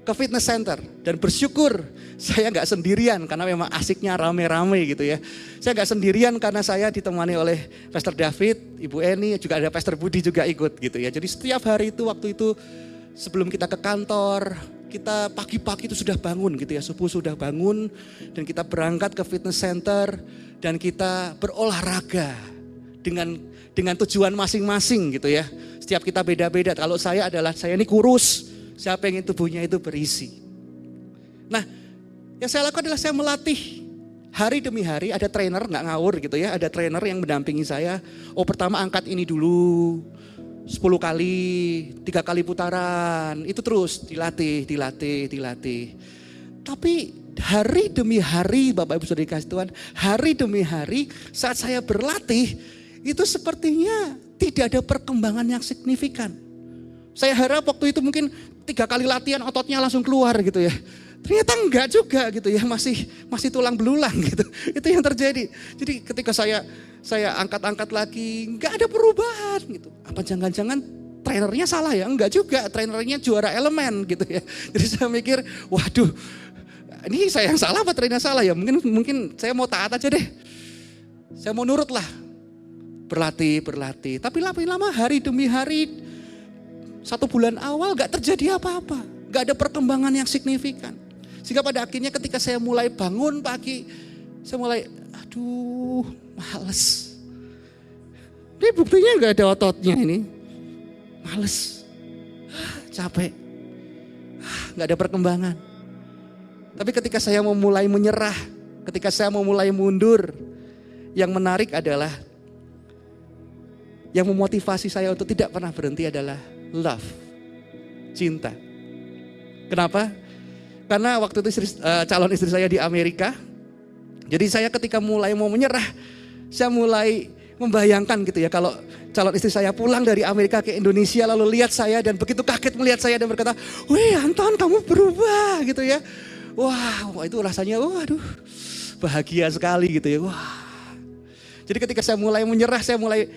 ke fitness center. Dan bersyukur saya gak sendirian karena memang asiknya rame-rame gitu ya. Saya gak sendirian karena saya ditemani oleh Pastor David, Ibu Eni, juga ada Pastor Budi juga ikut gitu ya. Jadi setiap hari itu waktu itu sebelum kita ke kantor, kita pagi-pagi itu sudah bangun gitu ya. Subuh sudah bangun dan kita berangkat ke fitness center dan kita berolahraga dengan tujuan masing-masing gitu ya. Setiap kita beda-beda. Kalau saya ini kurus, saya pengen tubuhnya itu berisi. Nah, yang saya lakukan adalah saya melatih hari demi hari. Ada trainer, gak ngawur gitu ya. Ada trainer yang mendampingi saya. Oh, pertama angkat ini dulu 10 kali, 3 kali putaran. Itu terus dilatih. Tapi hari demi hari, Bapak Ibu Saudara dikasih Tuhan, hari demi hari saat saya berlatih, itu sepertinya tidak ada perkembangan yang signifikan. Saya harap waktu itu mungkin 3 kali latihan ototnya langsung keluar gitu ya. Ternyata enggak juga gitu ya, masih tulang belulang gitu. Itu yang terjadi. Jadi ketika saya angkat-angkat lagi, enggak ada perubahan gitu. Apa jangan-jangan trainernya salah ya? Enggak juga, trainernya juara elemen gitu ya. Jadi saya mikir, waduh, ini saya yang salah apa trainernya salah ya? Mungkin saya mau taat aja deh. Saya mau nurut lah. Berlatih. Tapi lama hari demi hari, 1 bulan awal gak terjadi apa-apa. Gak ada perkembangan yang signifikan. Sehingga pada akhirnya ketika saya mulai bangun pagi, saya mulai, aduh males. Ini buktinya gak ada ototnya ini. Males. Capek. Gak ada perkembangan. Tapi ketika saya mau mulai menyerah, ketika saya mau mulai mundur, yang menarik adalah, yang memotivasi saya untuk tidak pernah berhenti adalah love, cinta. Kenapa? Karena waktu itu calon istri saya di Amerika. Jadi saya ketika mulai mau menyerah, saya mulai membayangkan gitu ya, kalau calon istri saya pulang dari Amerika ke Indonesia lalu lihat saya dan begitu kaget melihat saya dan berkata, "Wih Anton, kamu berubah," gitu ya. Wah, itu rasanya waduh, bahagia sekali gitu ya. Wah. Jadi ketika saya mulai menyerah, saya mulai,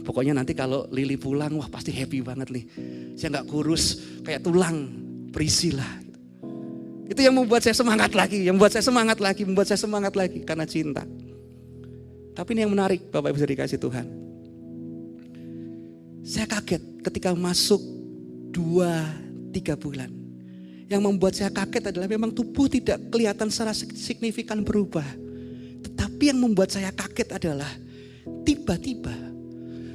pokoknya nanti kalau Lili pulang, wah pasti happy banget nih. Saya gak kurus, kayak tulang, berisi lah. Itu yang membuat saya semangat lagi, karena cinta. Tapi ini yang menarik, Bapak Ibu sudah dikasih Tuhan. Saya kaget ketika masuk 2-3 bulan. Yang membuat saya kaget adalah memang tubuh tidak kelihatan secara signifikan berubah. Tapi yang membuat saya kaget adalah tiba-tiba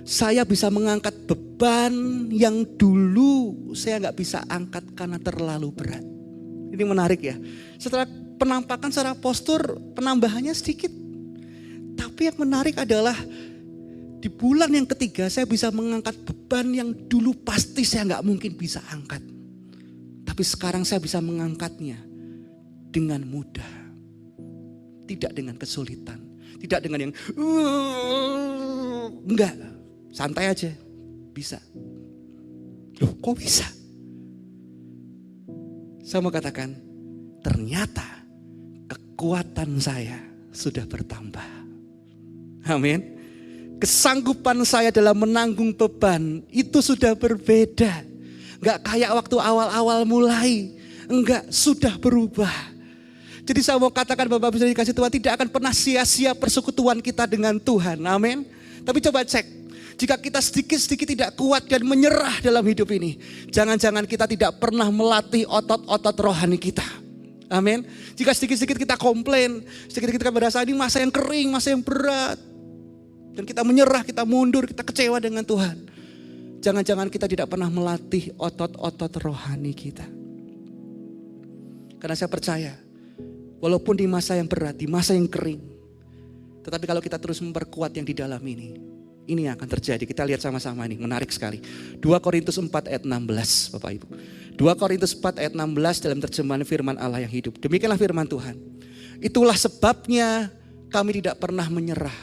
saya bisa mengangkat beban yang dulu saya gak bisa angkat karena terlalu berat. Ini menarik ya. Setelah penampakan secara postur penambahannya sedikit. Tapi yang menarik adalah di bulan yang ketiga saya bisa mengangkat beban yang dulu pasti saya gak mungkin bisa angkat. Tapi sekarang saya bisa mengangkatnya dengan mudah. Tidak dengan kesulitan, tidak dengan yang enggak, santai aja, bisa. Loh kok bisa? Saya mau katakan, ternyata kekuatan saya sudah bertambah. Amin. Kesanggupan saya dalam menanggung beban itu sudah berbeda. Enggak kayak waktu awal-awal mulai, enggak, sudah berubah. Jadi saya mau katakan Bapak bisa dikasih Tuhan, tidak akan pernah sia-sia persekutuan kita dengan Tuhan. Amin. Tapi coba cek, jika kita sedikit-sedikit tidak kuat dan menyerah dalam hidup ini, jangan-jangan kita tidak pernah melatih otot-otot rohani kita. Amin. Jika sedikit-sedikit kita komplain, sedikit-sedikit kita merasa ini masa yang kering, masa yang berat, dan kita menyerah, kita mundur, kita kecewa dengan Tuhan. Jangan-jangan kita tidak pernah melatih otot-otot rohani kita. Karena saya percaya, walaupun di masa yang berat, di masa yang kering, tetapi kalau kita terus memperkuat yang di dalam ini yang akan terjadi. Kita lihat sama-sama ini, menarik sekali. 2 Korintus 4 ayat 16, Bapak Ibu. 2 Korintus 4 ayat 16 dalam terjemahan firman Allah yang hidup. Demikianlah firman Tuhan. Itulah sebabnya kami tidak pernah menyerah.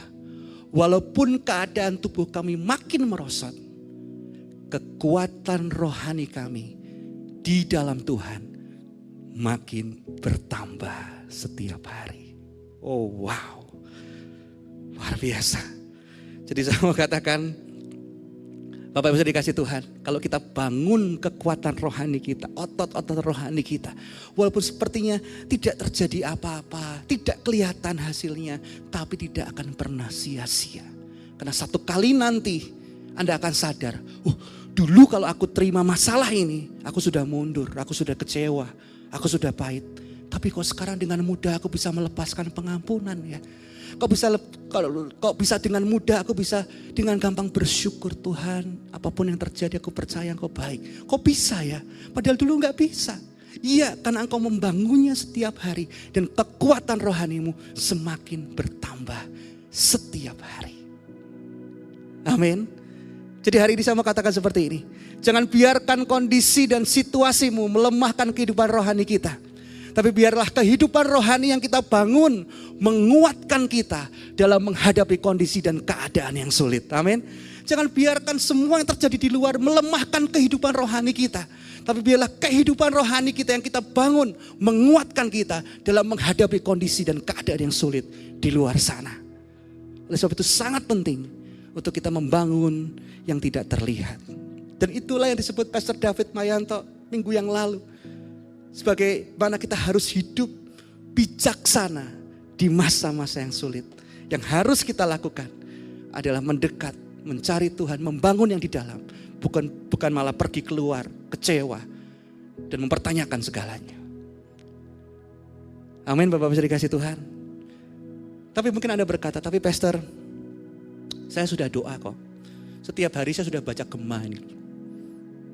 Walaupun keadaan tubuh kami makin merosot, kekuatan rohani kami di dalam Tuhan makin bertambah setiap hari. Oh wow, luar biasa. Jadi saya mau katakan, Bapak bisa dikasih Tuhan, kalau kita bangun kekuatan rohani kita, otot-otot rohani kita, walaupun sepertinya tidak terjadi apa-apa, tidak kelihatan hasilnya, tapi tidak akan pernah sia-sia. Karena satu kali nanti Anda akan sadar, dulu kalau aku terima masalah ini, aku sudah mundur, aku sudah kecewa, aku sudah pahit. Tapi kok sekarang dengan mudah aku bisa melepaskan pengampunan ya. Kok bisa dengan mudah aku bisa dengan gampang bersyukur, Tuhan, apapun yang terjadi aku percaya Engkau baik. Kok bisa ya? Padahal dulu gak bisa. Iya, karena Engkau membangunnya setiap hari dan kekuatan rohanimu semakin bertambah setiap hari. Amin. Jadi hari ini saya mau katakan seperti ini. Jangan biarkan kondisi dan situasimu melemahkan kehidupan rohani kita. Tapi biarlah kehidupan rohani yang kita bangun menguatkan kita dalam menghadapi kondisi dan keadaan yang sulit. Amin. Jangan biarkan semua yang terjadi di luar melemahkan kehidupan rohani kita. Tapi biarlah kehidupan rohani kita yang kita bangun, menguatkan kita dalam menghadapi kondisi dan keadaan yang sulit di luar sana. Oleh sebab itu sangat penting untuk kita membangun yang tidak terlihat. Dan itulah yang disebut Pastor David Mayanto minggu yang lalu. Sebagaimana kita harus hidup bijaksana di masa-masa yang sulit. Yang harus kita lakukan adalah mendekat, mencari Tuhan, membangun yang di dalam. Bukan malah pergi keluar, kecewa, dan mempertanyakan segalanya. Amin, Bapak bisa dikasih Tuhan. Tapi mungkin Anda berkata, tapi Pastor, saya sudah doa kok. Setiap hari saya sudah baca Gema ini.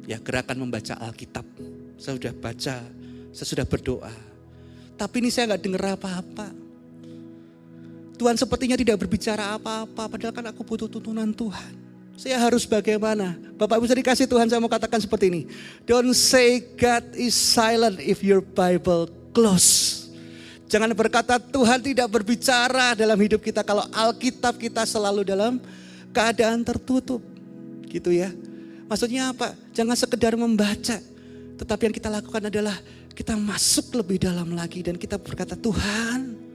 Ya, gerakan membaca Alkitab. Saya sudah baca, saya sudah berdoa. Tapi ini saya gak dengar apa-apa. Tuhan sepertinya tidak berbicara apa-apa, padahal kan aku butuh tuntunan Tuhan. Saya harus bagaimana? Bapak bisa dikasih Tuhan, saya mau katakan seperti ini. Don't say God is silent if your Bible close. Jangan berkata Tuhan tidak berbicara dalam hidup kita kalau Alkitab kita selalu dalam keadaan tertutup. Gitu ya. Maksudnya apa? Jangan sekedar membaca. Tetapi yang kita lakukan adalah kita masuk lebih dalam lagi dan kita berkata, Tuhan,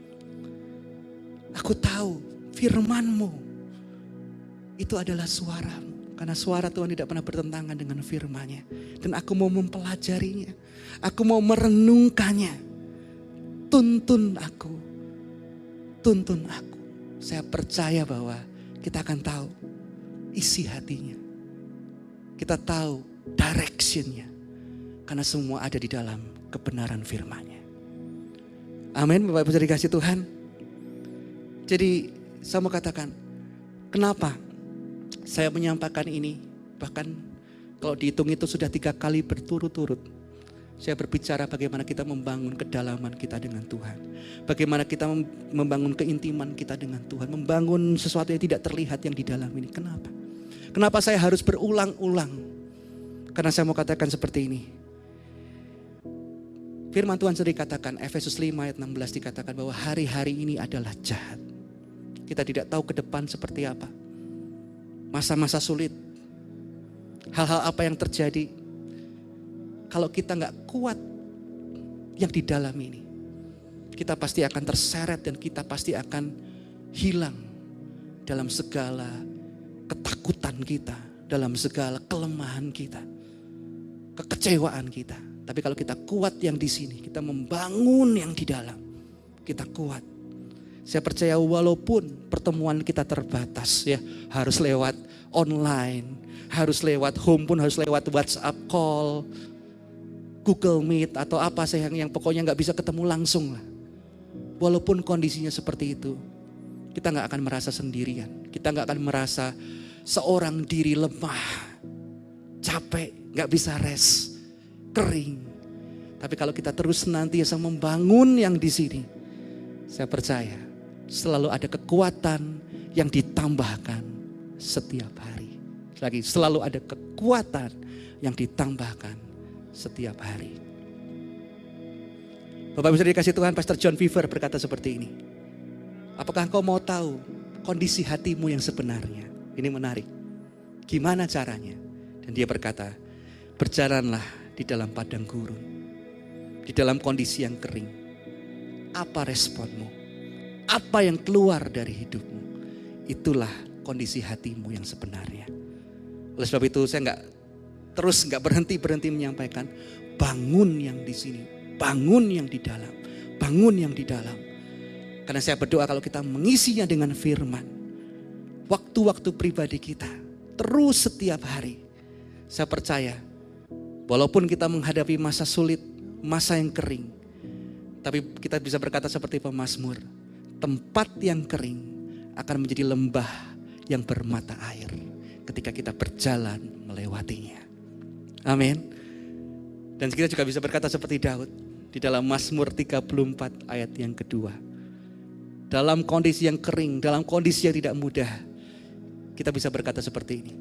aku tahu firman-Mu itu adalah suara-Mu. Karena suara Tuhan tidak pernah bertentangan dengan firman-Nya. Dan aku mau mempelajarinya. Aku mau merenungkannya. Tuntun aku. Tuntun aku. Saya percaya bahwa kita akan tahu isi hatinya. Kita tahu direction-nya. Karena semua ada di dalam kebenaran firman-Nya. Amin, Bapak Ibu dikasih Tuhan. Jadi saya mau katakan, kenapa saya menyampaikan ini? Bahkan kalau dihitung itu sudah 3 kali berturut-turut. Saya berbicara bagaimana kita membangun kedalaman kita dengan Tuhan. Bagaimana kita membangun keintiman kita dengan Tuhan. Membangun sesuatu yang tidak terlihat yang di dalam ini. Kenapa? Kenapa saya harus berulang-ulang? Karena saya mau katakan seperti ini. Firman Tuhan sendiri katakan, Efesus 5 ayat 16 dikatakan bahwa hari-hari ini adalah jahat. Kita tidak tahu ke depan seperti apa. Masa-masa sulit. Hal-hal apa yang terjadi. Kalau kita gak kuat yang di dalam ini. Kita pasti akan terseret dan kita pasti akan hilang. Dalam segala ketakutan kita. Dalam segala kelemahan kita. Kekecewaan kita. Tapi kalau kita kuat yang di sini. Kita membangun yang di dalam. Kita kuat. Saya percaya walaupun pertemuan kita terbatas ya, harus lewat online, harus lewat home pun harus lewat WhatsApp call, Google Meet atau apa sih yang pokoknya nggak bisa ketemu langsung lah. Walaupun kondisinya seperti itu, kita nggak akan merasa sendirian, kita nggak akan merasa seorang diri lemah, capek, nggak bisa rest, kering. Tapi kalau kita terus senantiasa membangun yang di sini, saya percaya selalu ada kekuatan yang ditambahkan setiap hari. Lagi selalu ada kekuatan yang ditambahkan setiap hari. Bapak bisa dikasih Tuhan, Pastor John Beaver berkata seperti ini. Apakah engkau mau tahu kondisi hatimu yang sebenarnya? Ini menarik. Gimana caranya? Dan dia berkata, berjalanlah di dalam padang gurun. Di dalam kondisi yang kering. Apa responmu? Apa yang keluar dari hidupmu? Itulah kondisi hatimu yang sebenarnya. Oleh sebab itu saya nggak berhenti menyampaikan, bangun yang di sini, bangun yang di dalam, bangun yang di dalam. Karena saya berdoa kalau kita mengisinya dengan firman, waktu-waktu pribadi kita, terus setiap hari, saya percaya, walaupun kita menghadapi masa sulit, masa yang kering, tapi kita bisa berkata seperti pemazmur, tempat yang kering akan menjadi lembah yang bermata air ketika kita berjalan melewatinya. Amin. Dan kita juga bisa berkata seperti Daud di dalam Mazmur 34 ayat yang kedua. Dalam kondisi yang kering, dalam kondisi yang tidak mudah, kita bisa berkata seperti ini.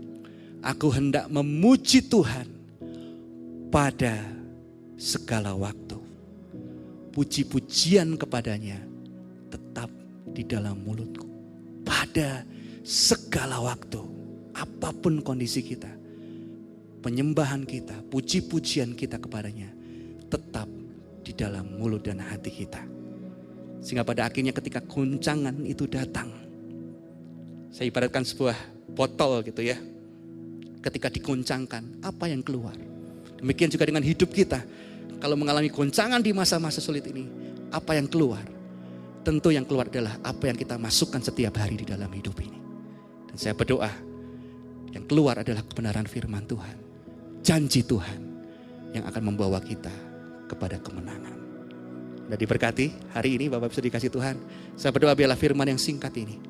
Aku hendak memuji Tuhan pada segala waktu. Puji-pujian kepadanya tetap di dalam mulutku. Pada segala waktu. apapun kondisi kita, penyembahan kita, puji-pujian kita kepadanya tetap di dalam mulut dan hati kita. Sehingga pada akhirnya ketika guncangan itu datang, saya ibaratkan sebuah botol gitu ya. Ketika diguncangkan, apa yang keluar? Demikian juga dengan hidup kita. Kalau mengalami goncangan di masa-masa sulit ini, apa yang keluar? Tentu yang keluar adalah apa yang kita masukkan setiap hari di dalam hidup ini. Dan saya berdoa, yang keluar adalah kebenaran firman Tuhan. Janji Tuhan yang akan membawa kita kepada kemenangan. Dan diberkati hari ini Bapak bisa dikasih Tuhan. Saya berdoa biarlah firman yang singkat ini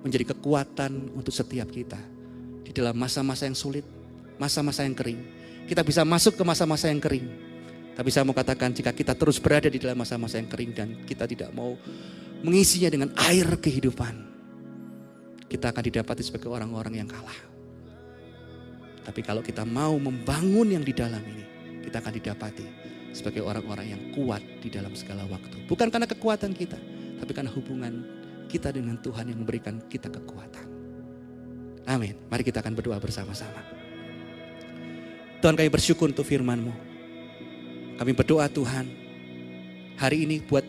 menjadi kekuatan untuk setiap kita. Di dalam masa-masa yang sulit, masa-masa yang kering. Kita bisa masuk ke masa-masa yang kering. Tapi saya mau katakan jika kita terus berada di dalam masa-masa yang kering dan kita tidak mau mengisinya dengan air kehidupan, kita akan didapati sebagai orang-orang yang kalah. Tapi kalau kita mau membangun yang di dalam ini, kita akan didapati sebagai orang-orang yang kuat di dalam segala waktu. Bukan karena kekuatan kita, tapi karena hubungan kita dengan Tuhan yang memberikan kita kekuatan. Amin. Mari kita akan berdoa bersama-sama. Tuhan, kami bersyukur untuk firman-Mu. Kami berdoa Tuhan, hari ini buat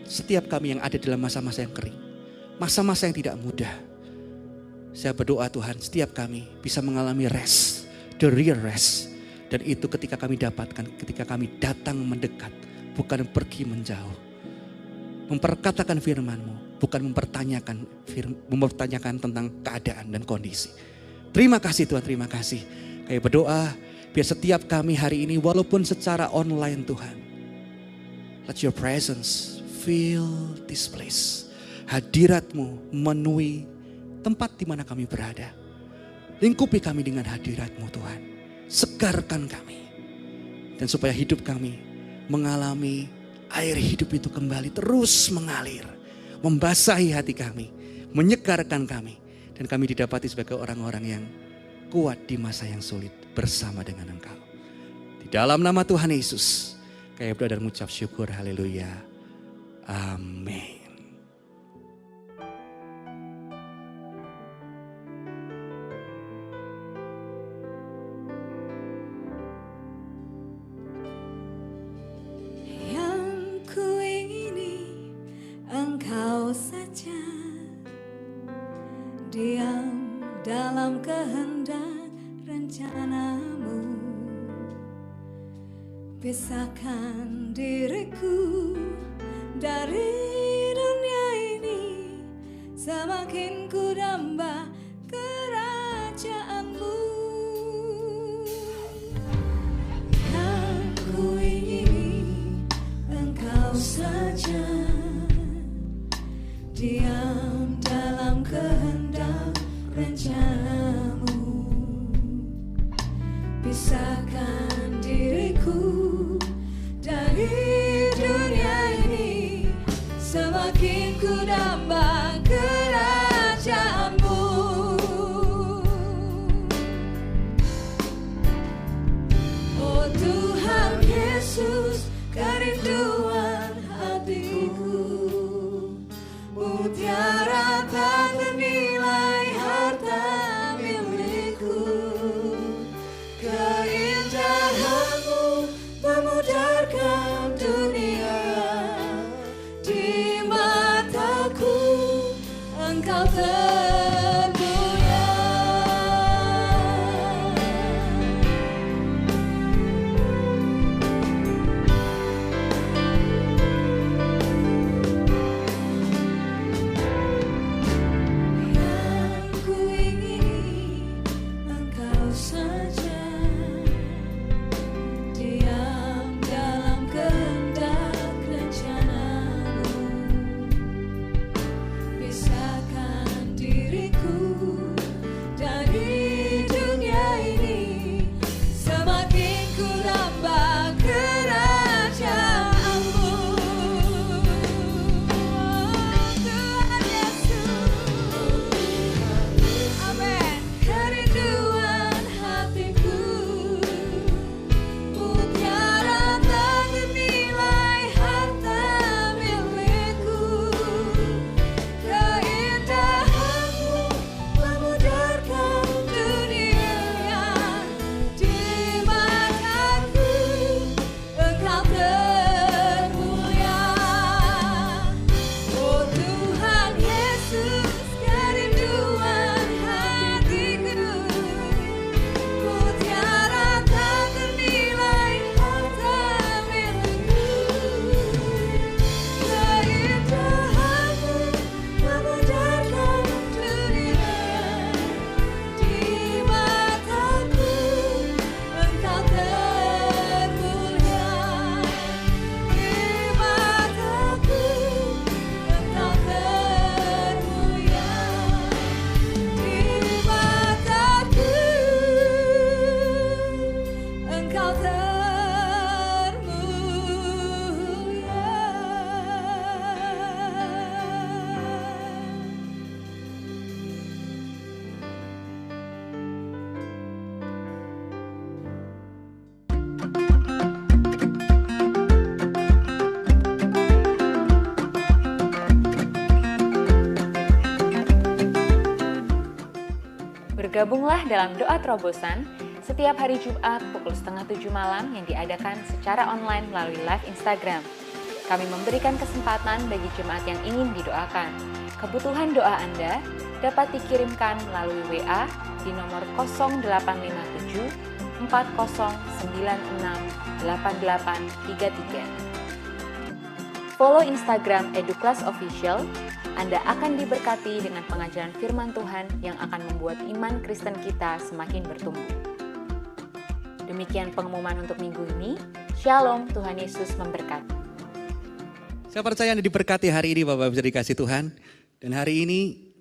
setiap kami yang ada dalam masa-masa yang kering, masa-masa yang tidak mudah. Saya berdoa Tuhan, setiap kami bisa mengalami rest, the real rest. Dan itu ketika kami dapatkan, ketika kami datang mendekat, bukan pergi menjauh. Memperkatakan firman-Mu, bukan mempertanyakan tentang keadaan dan kondisi. Terima kasih Tuhan, terima kasih. Kami berdoa, biar setiap kami hari ini walaupun secara online Tuhan, let your presence fill this place. Hadirat-Mu memenuhi tempat di mana kami berada. Lingkupi kami dengan hadirat-Mu Tuhan. Segarkan kami. Dan supaya hidup kami mengalami air hidup itu kembali terus mengalir. Membasahi hati kami. Menyegarkan kami. Dan kami didapati sebagai orang-orang yang kuat di masa yang sulit bersama dengan Engkau. Di dalam nama Tuhan Yesus, kami berdoa dan mengucap syukur. Haleluya. Amin.
Yang kuingini Engkau saja, diam dalam kehendak rencana-Mu. Pisahkan diriku dari dunia ini, semakin ku damba kerajaan-Mu. Yang ku ingini Engkau saja, diam dalam kehendak rencana-Mu. Pisahkan diriku dari dunia ini, semakin ku damba kerajaan-Mu. Oh Tuhan Yesus, kerinduan hatiku, mutiara tak ternilai harta milikku. Keindahan-Mu memudarkan dunia, di mataku Engkau termulia.
Bergabunglah dalam doa terobosan setiap hari Jumat pukul 6:30 malam yang diadakan secara online melalui live Instagram. Kami memberikan kesempatan bagi jemaat yang ingin didoakan. Kebutuhan doa Anda dapat dikirimkan melalui WA di nomor 0857 4096 8833. Follow Instagram Eduklas Official. Anda akan diberkati dengan pengajaran firman Tuhan yang akan membuat iman Kristen kita semakin bertumbuh. Demikian pengumuman untuk minggu ini. Shalom, Tuhan Yesus memberkati.
Saya percaya Anda diberkati hari ini Bapak bisa dikasih Tuhan. Dan hari ini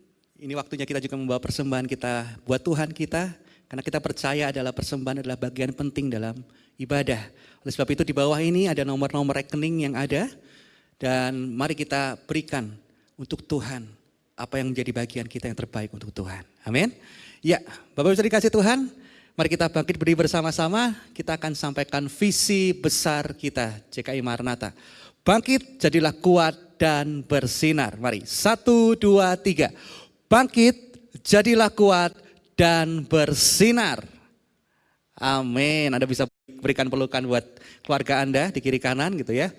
waktunya kita juga membawa persembahan kita buat Tuhan kita. Karena kita percaya adalah persembahan adalah bagian penting dalam ibadah. Oleh sebab itu di bawah ini ada nomor-nomor rekening yang ada. Dan mari kita berikan untuk Tuhan apa yang menjadi bagian kita yang terbaik untuk Tuhan. Amin. Ya, Bapak bisa dikasih Tuhan. Mari kita bangkit berdiri bersama-sama. Kita akan sampaikan visi besar kita JKI Maranatha. Bangkit, jadilah kuat dan bersinar. Mari, 1, 2, 3. Bangkit, jadilah kuat dan bersinar. Amin. Anda bisa berikan pelukan buat keluarga Anda di kiri kanan gitu ya.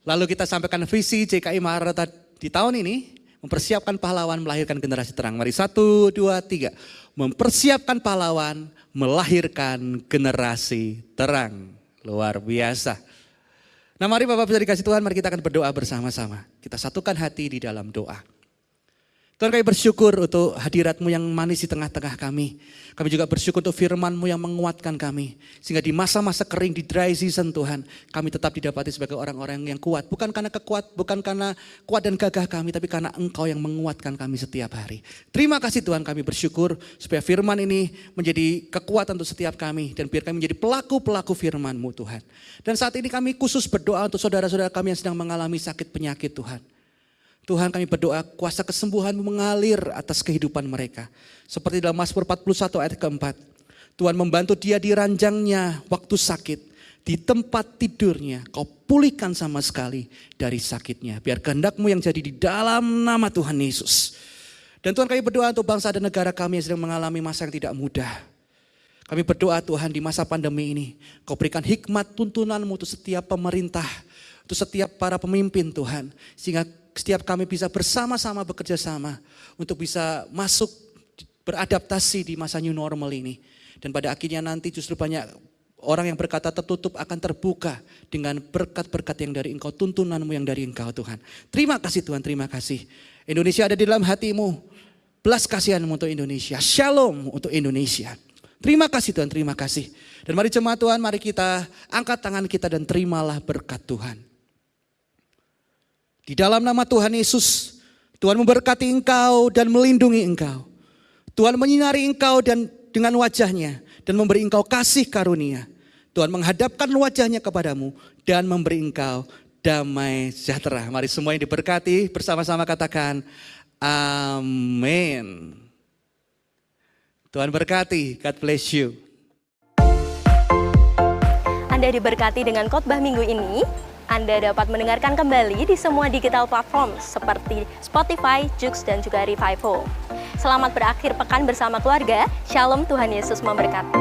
Lalu kita sampaikan visi JKI Maranatha di tahun ini. Mempersiapkan pahlawan, melahirkan generasi terang. Mari, 1, 2, 3. Mempersiapkan pahlawan, melahirkan generasi terang. Luar biasa. Nah mari Bapak bisa dikasih Tuhan, mari kita akan berdoa bersama-sama. Kita satukan hati di dalam doa. Tuhan kami bersyukur untuk hadirat-Mu yang manis di tengah-tengah kami. Kami juga bersyukur untuk firman-Mu yang menguatkan kami. Sehingga di masa-masa kering, di dry season Tuhan, kami tetap didapati sebagai orang-orang yang kuat. Bukan karena bukan karena kuat dan gagah kami, tapi karena Engkau yang menguatkan kami setiap hari. Terima kasih Tuhan, kami bersyukur supaya firman ini menjadi kekuatan untuk setiap kami. Dan biar kami menjadi pelaku-pelaku firman-Mu Tuhan. Dan saat ini kami khusus berdoa untuk saudara-saudara kami yang sedang mengalami sakit penyakit Tuhan. Tuhan kami berdoa kuasa kesembuhan-Mu mengalir atas kehidupan mereka. Seperti dalam Mazmur 41 ayat keempat. Tuhan membantu dia di ranjangnya waktu sakit. Di tempat tidurnya Kau pulihkan sama sekali dari sakitnya. Biar kehendak-Mu yang jadi di dalam nama Tuhan Yesus. Dan Tuhan kami berdoa untuk bangsa dan negara kami yang sedang mengalami masa yang tidak mudah. Kami berdoa Tuhan di masa pandemi ini. Kau berikan hikmat tuntunan-Mu untuk setiap pemerintah. Untuk setiap para pemimpin Tuhan. Sehingga setiap kami bisa bersama-sama bekerja sama untuk bisa masuk beradaptasi di masa new normal ini. Dan pada akhirnya nanti justru banyak orang yang berkata tertutup akan terbuka dengan berkat-berkat yang dari Engkau, tuntunan-Mu yang dari Engkau Tuhan. Terima kasih Tuhan, terima kasih. Indonesia ada di dalam hati-Mu. Belas kasihan-Mu untuk Indonesia. Shalom untuk Indonesia. Terima kasih Tuhan, terima kasih. Dan mari jemaat Tuhan, mari kita angkat tangan kita dan terimalah berkat Tuhan. Di dalam nama Tuhan Yesus, Tuhan memberkati engkau dan melindungi engkau. Tuhan menyinari engkau dan dengan wajahnya dan memberi engkau kasih karunia. Tuhan menghadapkan wajahnya kepadamu dan memberi engkau damai sejahtera. Mari semua yang diberkati bersama-sama katakan amin. Tuhan berkati, God bless you.
Anda diberkati dengan khotbah minggu ini. Anda dapat mendengarkan kembali di semua digital platform seperti Spotify, Joox, dan juga Revival. Selamat berakhir pekan bersama keluarga. Shalom, Tuhan Yesus memberkati.